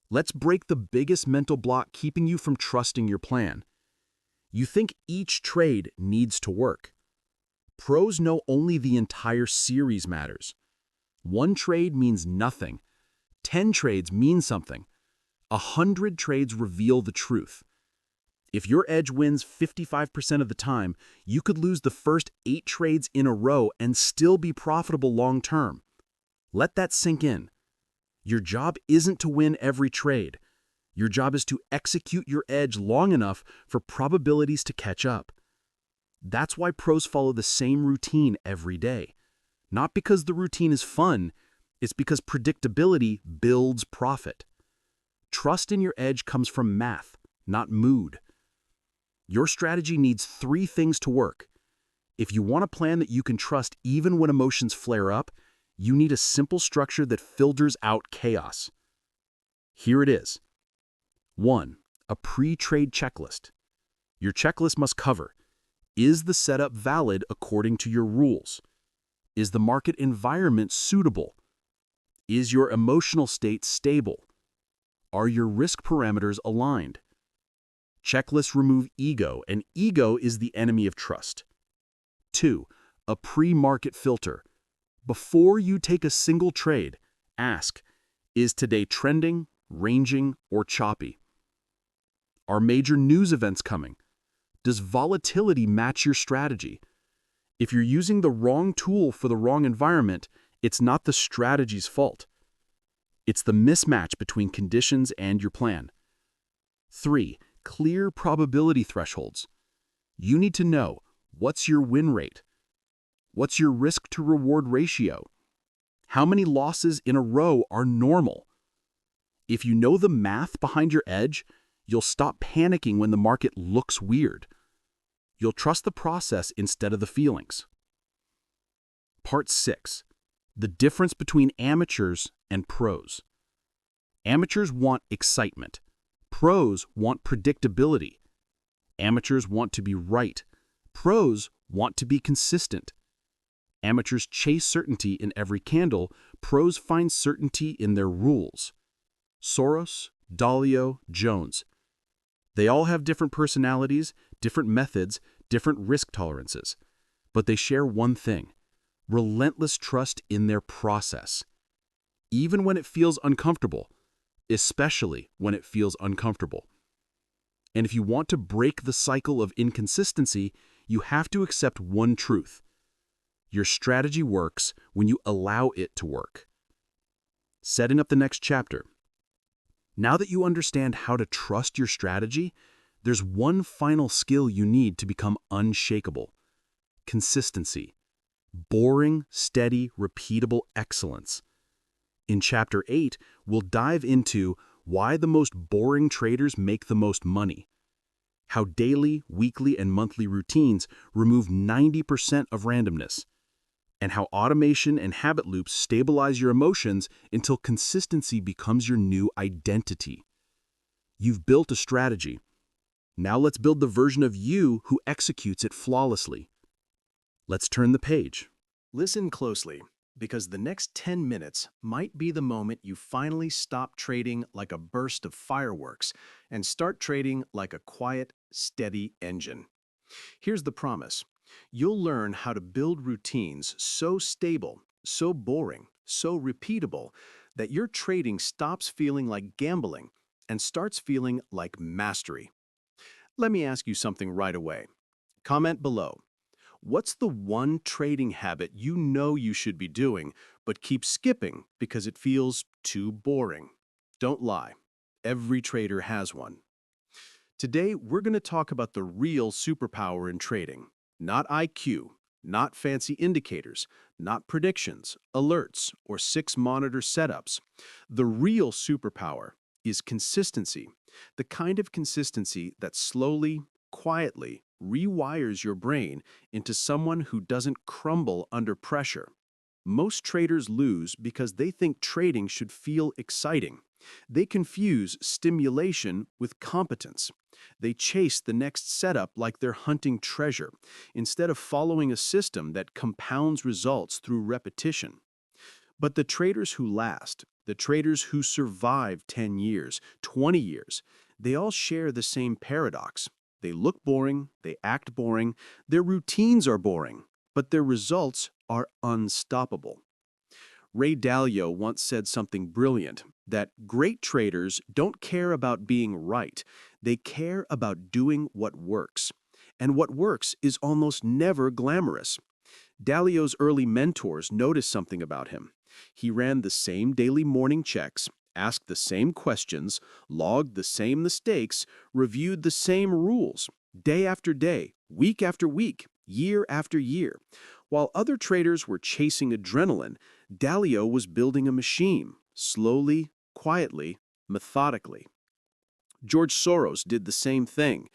Let's break the biggest mental block keeping you from trusting your plan. You think each trade needs to work. Pros know only the entire series matters. 1 trade means nothing. 10 trades mean something. 100 trades reveal the truth. If your edge wins 55% of the time, you could lose the first 8 trades in a row and still be profitable long term. Let that sink in. Your job isn't to win every trade. Your job is to execute your edge long enough for probabilities to catch up. That's why pros follow the same routine every day. Not because the routine is fun, it's because predictability builds profit. Trust in your edge comes from math, not mood. Your strategy needs 3 things to work. If you want a plan that you can trust even when emotions flare up, you need a simple structure that filters out chaos. Here it is. 1. A pre-trade checklist. Your checklist must cover: is the setup valid according to your rules? Is the market environment suitable? Is your emotional state stable? Are your risk parameters aligned? Checklists remove ego, and ego is the enemy of trust. 2. A pre-market filter. Before you take a single trade, ask, is today trending, ranging, or choppy? Are major news events coming? Does volatility match your strategy? If you're using the wrong tool for the wrong environment, it's not the strategy's fault. It's the mismatch between conditions and your plan. 3. Clear probability thresholds. You need to know, what's your win rate? What's your risk to reward ratio? How many losses in a row are normal? If you know the math behind your edge, You'll stop panicking when the market looks weird. You'll trust the process instead of the feelings. Part 6. The difference between amateurs and pros. Amateurs want excitement. Pros want predictability. Amateurs want to be right. Pros want to be consistent. Amateurs chase certainty in every candle. Pros find certainty in their rules. Soros, Dalio, Jones. They all have different personalities, different methods, different risk tolerances. But they share one thing: relentless trust in their process. Even when it feels uncomfortable, especially when it feels uncomfortable. And if you want to break the cycle of inconsistency, you have to accept one truth: your strategy works when you allow it to work. Setting up the next chapter. Now that you understand how to trust your strategy, there's one final skill you need to become unshakable: consistency. Boring, steady, repeatable excellence. In Chapter 8, we'll dive into why the most boring traders make the most money, how daily, weekly, and monthly routines remove 90% of randomness, and how automation and habit loops stabilize your emotions until consistency becomes your new identity. You've built a strategy. Now let's build the version of you who executes it flawlessly. Let's turn the page. Listen closely, because the next 10 minutes might be the moment you finally stop trading like a burst of fireworks and start trading like a quiet, steady engine. Here's the promise. You'll learn how to build routines so stable, so boring, so repeatable that your trading stops feeling like gambling and starts feeling like mastery. Let me ask you something right away. Comment below. What's the one trading habit you know you should be doing, but keep skipping because it feels too boring? Don't lie. Every trader has one. Today, we're going to talk about the real superpower in trading. Not IQ, not fancy indicators, not predictions, alerts, or 6-monitor setups. The real superpower is consistency, the kind of consistency that slowly, quietly rewires your brain into someone who doesn't crumble under pressure. Most traders lose because they think trading should feel exciting. They confuse stimulation with competence. They chase the next setup like they're hunting treasure, instead of following a system that compounds results through repetition. But the traders who last, the traders who survive 10 years, 20 years, they all share the same paradox. They look boring, they act boring, their routines are boring, but their results are unstoppable. Ray Dalio once said something brilliant, that great traders don't care about being right, they care about doing what works. And what works is almost never glamorous. Dalio's early mentors noticed something about him. He ran the same daily morning checks, asked the same questions, logged the same mistakes, reviewed the same rules, day after day, week after week, year after year. While other traders were chasing adrenaline, Dalio was building a machine, slowly, quietly, methodically. George Soros did the same thing.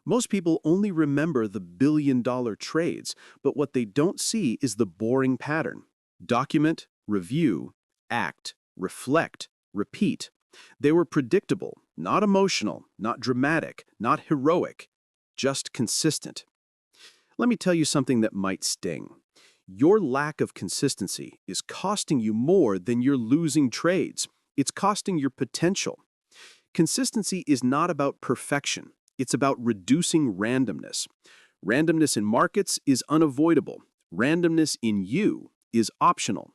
Most people only remember the billion-dollar trades, but what they don't see is the boring pattern. Document, review, act, reflect, repeat. They were predictable, not emotional, not dramatic, not heroic, just consistent. Let me tell you something that might sting. Your lack of consistency is costing you more than you're losing trades. It's costing your potential. Consistency is not about perfection. It's about reducing randomness. Randomness in markets is unavoidable. Randomness in you is optional.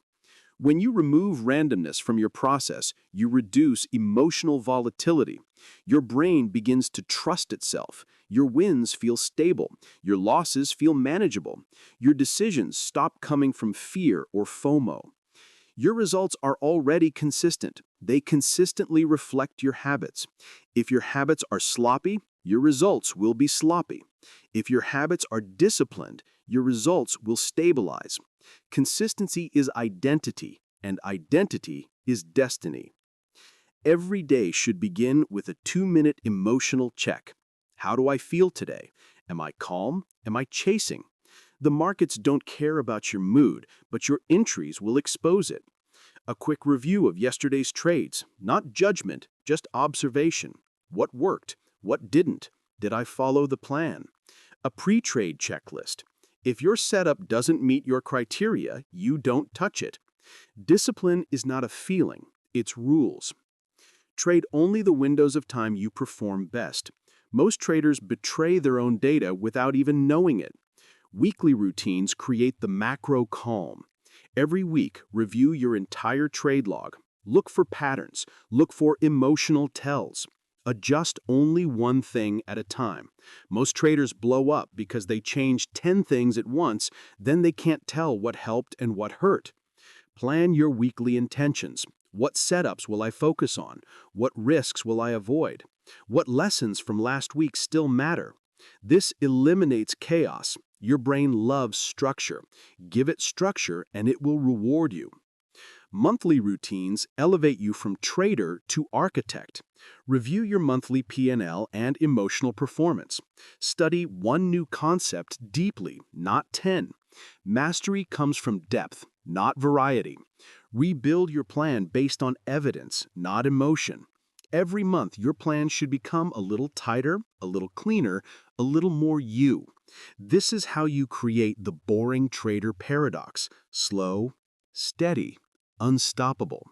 When you remove randomness from your process, you reduce emotional volatility. Your brain begins to trust itself. Your wins feel stable. Your losses feel manageable. Your decisions stop coming from fear or FOMO. Your results are already consistent. They consistently reflect your habits. If your habits are sloppy, your results will be sloppy. If your habits are disciplined, your results will stabilize. Consistency is identity, and identity is destiny. Every day should begin with a 2-minute emotional check. How do I feel today? Am I calm? Am I chasing? The markets don't care about your mood, but your entries will expose it. A quick review of yesterday's trades, not judgment, just observation. What worked? What didn't? Did I follow the plan? A pre-trade checklist. If your setup doesn't meet your criteria, you don't touch it. Discipline is not a feeling, it's rules. Trade only the windows of time you perform best. Most traders betray their own data without even knowing it. Weekly routines create the macro calm. Every week, review your entire trade log. Look for patterns. Look for emotional tells. Adjust only one thing at a time. Most traders blow up because they change 10 things at once, then they can't tell what helped and what hurt. Plan your weekly intentions. What setups will I focus on? What risks will I avoid? What lessons from last week still matter? This eliminates chaos. Your brain loves structure. Give it structure and it will reward you. Monthly routines elevate you from trader to architect. Review your monthly P&L and emotional performance. Study one new concept deeply, not 10. Mastery comes from depth, not variety. Rebuild your plan based on evidence, not emotion. Every month, your plan should become a little tighter, a little cleaner, a little more you. This is how you create the boring trader paradox: slow, steady, unstoppable.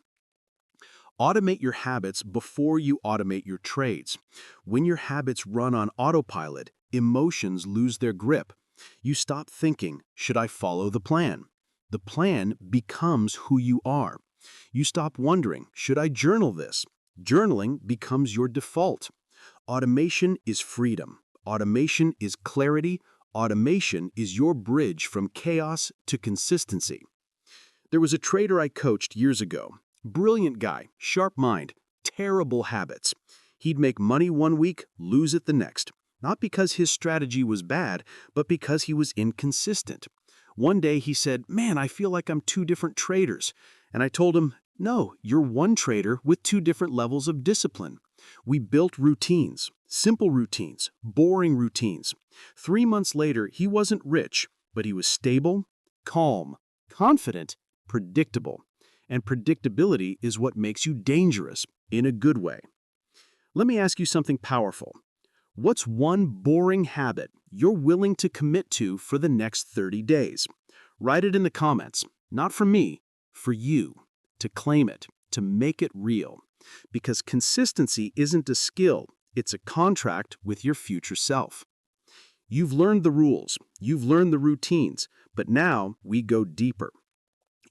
Automate your habits before you automate your trades. When your habits run on autopilot, emotions lose their grip. You stop thinking, should I follow the plan? The plan becomes who you are. You stop wondering, should I journal this? Journaling becomes your default. Automation is freedom. Automation is clarity. Automation is your bridge from chaos to consistency. There was a trader I coached years ago. Brilliant guy, sharp mind, terrible habits. He'd make money one week, lose it the next. Not because his strategy was bad, but because he was inconsistent. One day he said, "Man, I feel like I'm two different traders." And I told him, "No, you're one trader with two different levels of discipline." We built routines, simple routines, boring routines. 3 months later, he wasn't rich, but he was stable, calm, confident, predictable. And predictability is what makes you dangerous, in a good way. Let me ask you something powerful. What's one boring habit you're willing to commit to for the next 30 days? Write it in the comments, not for me, for you, to claim it, to make it real. Because consistency isn't a skill, it's a contract with your future self. You've learned the rules, you've learned the routines, but now we go deeper.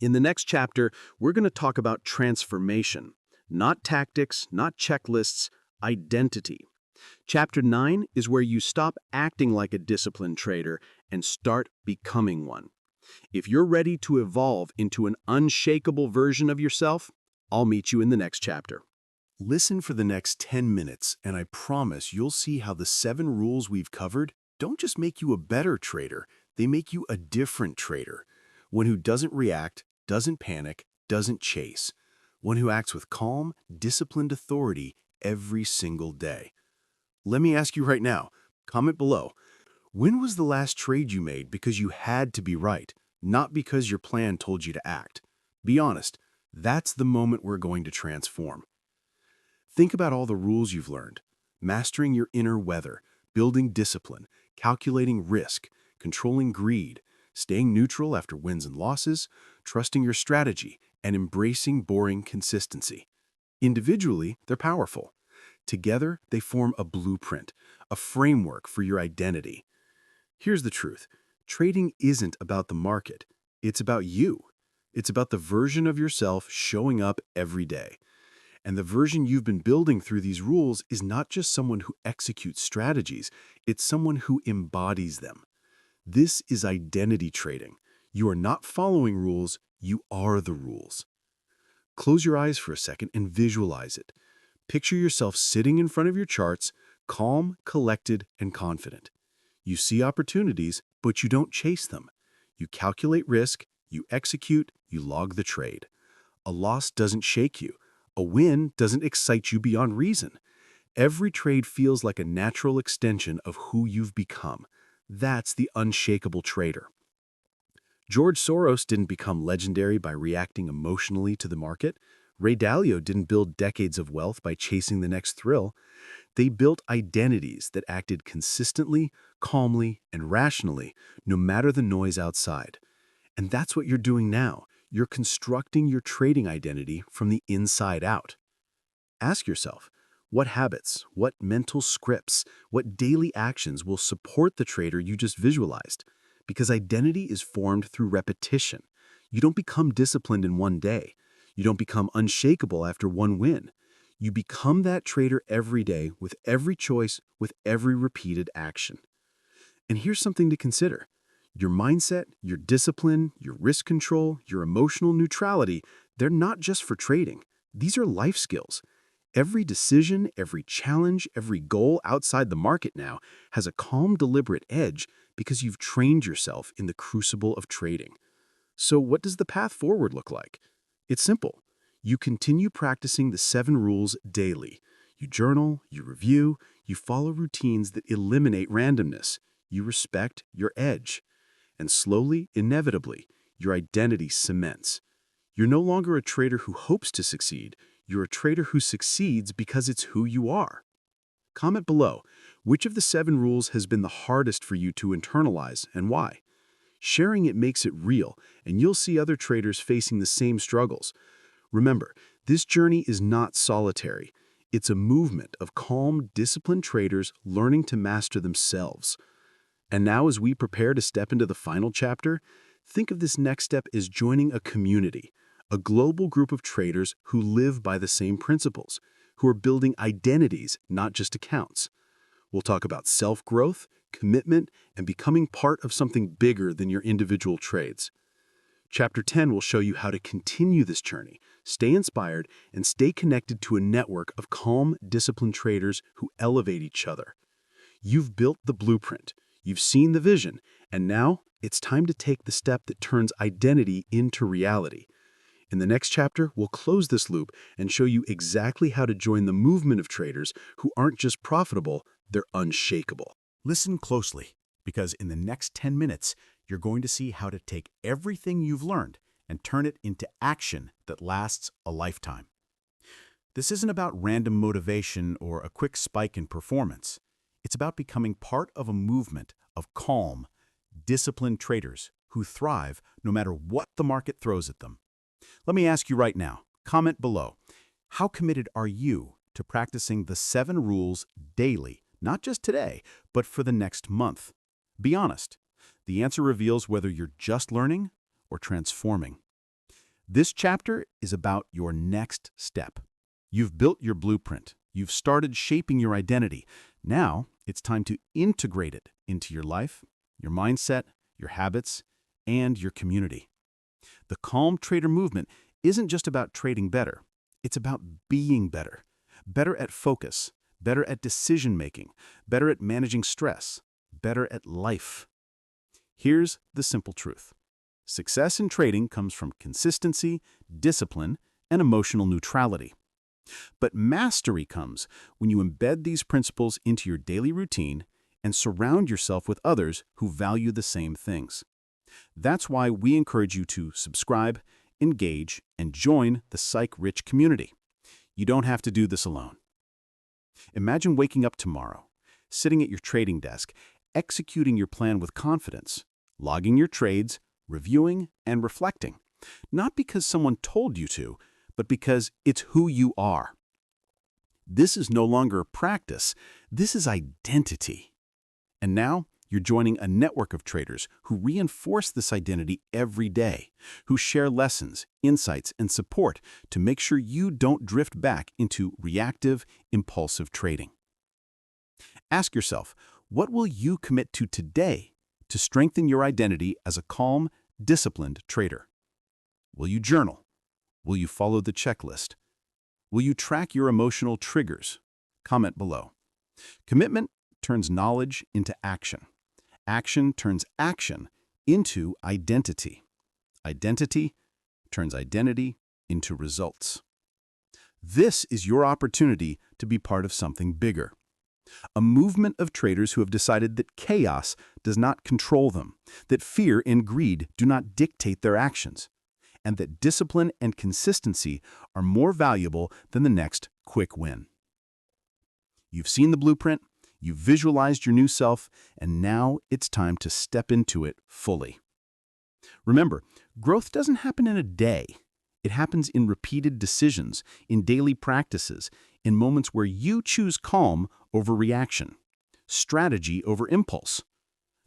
In the next chapter, we're going to talk about transformation. Not tactics, not checklists, identity. Chapter 9 is where you stop acting like a disciplined trader and start becoming one. If you're ready to evolve into an unshakable version of yourself, I'll meet you in the next chapter. Listen for the next 10 minutes, and I promise you'll see how the 7 rules we've covered don't just make you a better trader, they make you a different trader. One who doesn't react, doesn't panic, doesn't chase. One who acts with calm, disciplined authority every single day. Let me ask you right now, comment below. When was the last trade you made because you had to be right, not because your plan told you to act? Be honest, that's the moment we're going to transform. Think about all the rules you've learned. Mastering your inner weather, building discipline, calculating risk, controlling greed, staying neutral after wins and losses, trusting your strategy, and embracing boring consistency. Individually, they're powerful. Together, they form a blueprint, a framework for your identity. Here's the truth. Trading isn't about the market. It's about you. It's about the version of yourself showing up every day. And the version you've been building through these rules is not just someone who executes strategies, it's someone who embodies them. This is identity trading. You are not following rules, you are the rules. Close your eyes for a second and visualize it. Picture yourself sitting in front of your charts, calm, collected, and confident. You see opportunities, but you don't chase them. You calculate risk, you execute, you log the trade. A loss doesn't shake you. A win doesn't excite you beyond reason. Every trade feels like a natural extension of who you've become. That's the unshakable trader. George Soros didn't become legendary by reacting emotionally to the market. Ray Dalio didn't build decades of wealth by chasing the next thrill. They built identities that acted consistently, calmly, and rationally, no matter the noise outside. And that's what you're doing now. You're constructing your trading identity from the inside out. Ask yourself, what habits, what mental scripts, what daily actions will support the trader you just visualized? Because identity is formed through repetition. You don't become disciplined in one day. You don't become unshakable after one win. You become that trader every day with every choice, with every repeated action. And here's something to consider. Your mindset, your discipline, your risk control, your emotional neutrality, they're not just for trading. These are life skills. Every decision, every challenge, every goal outside the market now has a calm, deliberate edge because you've trained yourself in the crucible of trading. So what does the path forward look like? It's simple. You continue practicing the 7 rules daily. You journal, you review, you follow routines that eliminate randomness. You respect your edge. And slowly, inevitably, your identity cements. You're no longer a trader who hopes to succeed. You're a trader who succeeds because it's who you are. Comment below, which of the 7 rules has been the hardest for you to internalize and why? Sharing it makes it real, and you'll see other traders facing the same struggles. Remember, this journey is not solitary. It's a movement of calm, disciplined traders learning to master themselves. And now, as we prepare to step into the final chapter, think of this next step as joining a community, a global group of traders who live by the same principles, who are building identities, not just accounts. We'll talk about self-growth, commitment, and becoming part of something bigger than your individual trades. Chapter 10 will show you how to continue this journey, stay inspired, and stay connected to a network of calm, disciplined traders who elevate each other. You've built the blueprint. You've seen the vision, and now it's time to take the step that turns identity into reality. In the next chapter, we'll close this loop and show you exactly how to join the movement of traders who aren't just profitable, they're unshakable. Listen closely, because in the next 10 minutes, you're going to see how to take everything you've learned and turn it into action that lasts a lifetime. This isn't about random motivation or a quick spike in performance. It's about becoming part of a movement of calm, disciplined traders who thrive no matter what the market throws at them. Let me ask you right now, comment below, how committed are you to practicing the 7 rules daily, not just today, but for the next month? Be honest. The answer reveals whether you're just learning or transforming. This chapter is about your next step. You've built your blueprint. You've started shaping your identity. Now, it's time to integrate it into your life, your mindset, your habits, and your community. The Calm Trader movement isn't just about trading better. It's about being better. Better at focus, better at decision-making, better at managing stress, better at life. Here's the simple truth. Success in trading comes from consistency, discipline, and emotional neutrality. But mastery comes when you embed these principles into your daily routine and surround yourself with others who value the same things. That's why we encourage you to subscribe, engage, and join the Psych-Rich community. You don't have to do this alone. Imagine waking up tomorrow, sitting at your trading desk, executing your plan with confidence, logging your trades, reviewing, and reflecting. Not because someone told you to, but because it's who you are. This is no longer practice. This is identity. And now, you're joining a network of traders who reinforce this identity every day, who share lessons, insights, and support to make sure you don't drift back into reactive, impulsive trading. Ask yourself, what will you commit to today to strengthen your identity as a calm, disciplined trader? Will you journal? Will you follow the checklist? Will you track your emotional triggers? Comment below. Commitment turns knowledge into action. Action turns action into identity. Identity turns identity into results. This is your opportunity to be part of something bigger. A movement of traders who have decided that chaos does not control them, that fear and greed do not dictate their actions, and that discipline and consistency are more valuable than the next quick win. You've seen the blueprint, you've visualized your new self, and now it's time to step into it fully. Remember, growth doesn't happen in a day. It happens in repeated decisions, in daily practices, in moments where you choose calm over reaction, strategy over impulse.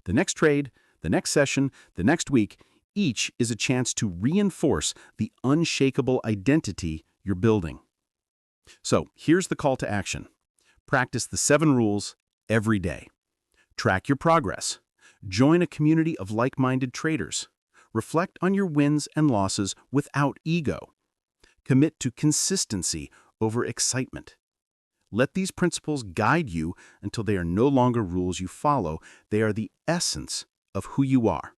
The next trade, the next session, the next week, each is a chance to reinforce the unshakable identity you're building. So here's the call to action. Practice the 7 rules every day. Track your progress. Join a community of like-minded traders. Reflect on your wins and losses without ego. Commit to consistency over excitement. Let these principles guide you until they are no longer rules you follow. They are the essence of who you are.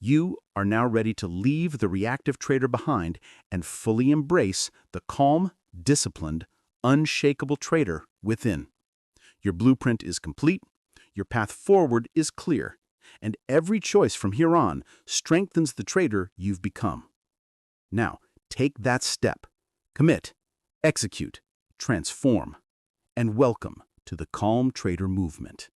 You are now ready to leave the reactive trader behind and fully embrace the calm, disciplined, unshakable trader within. Your blueprint is complete, your path forward is clear, and every choice from here on strengthens the trader you've become. Now, take that step. Commit, execute, transform, and welcome to the Calm Trader movement.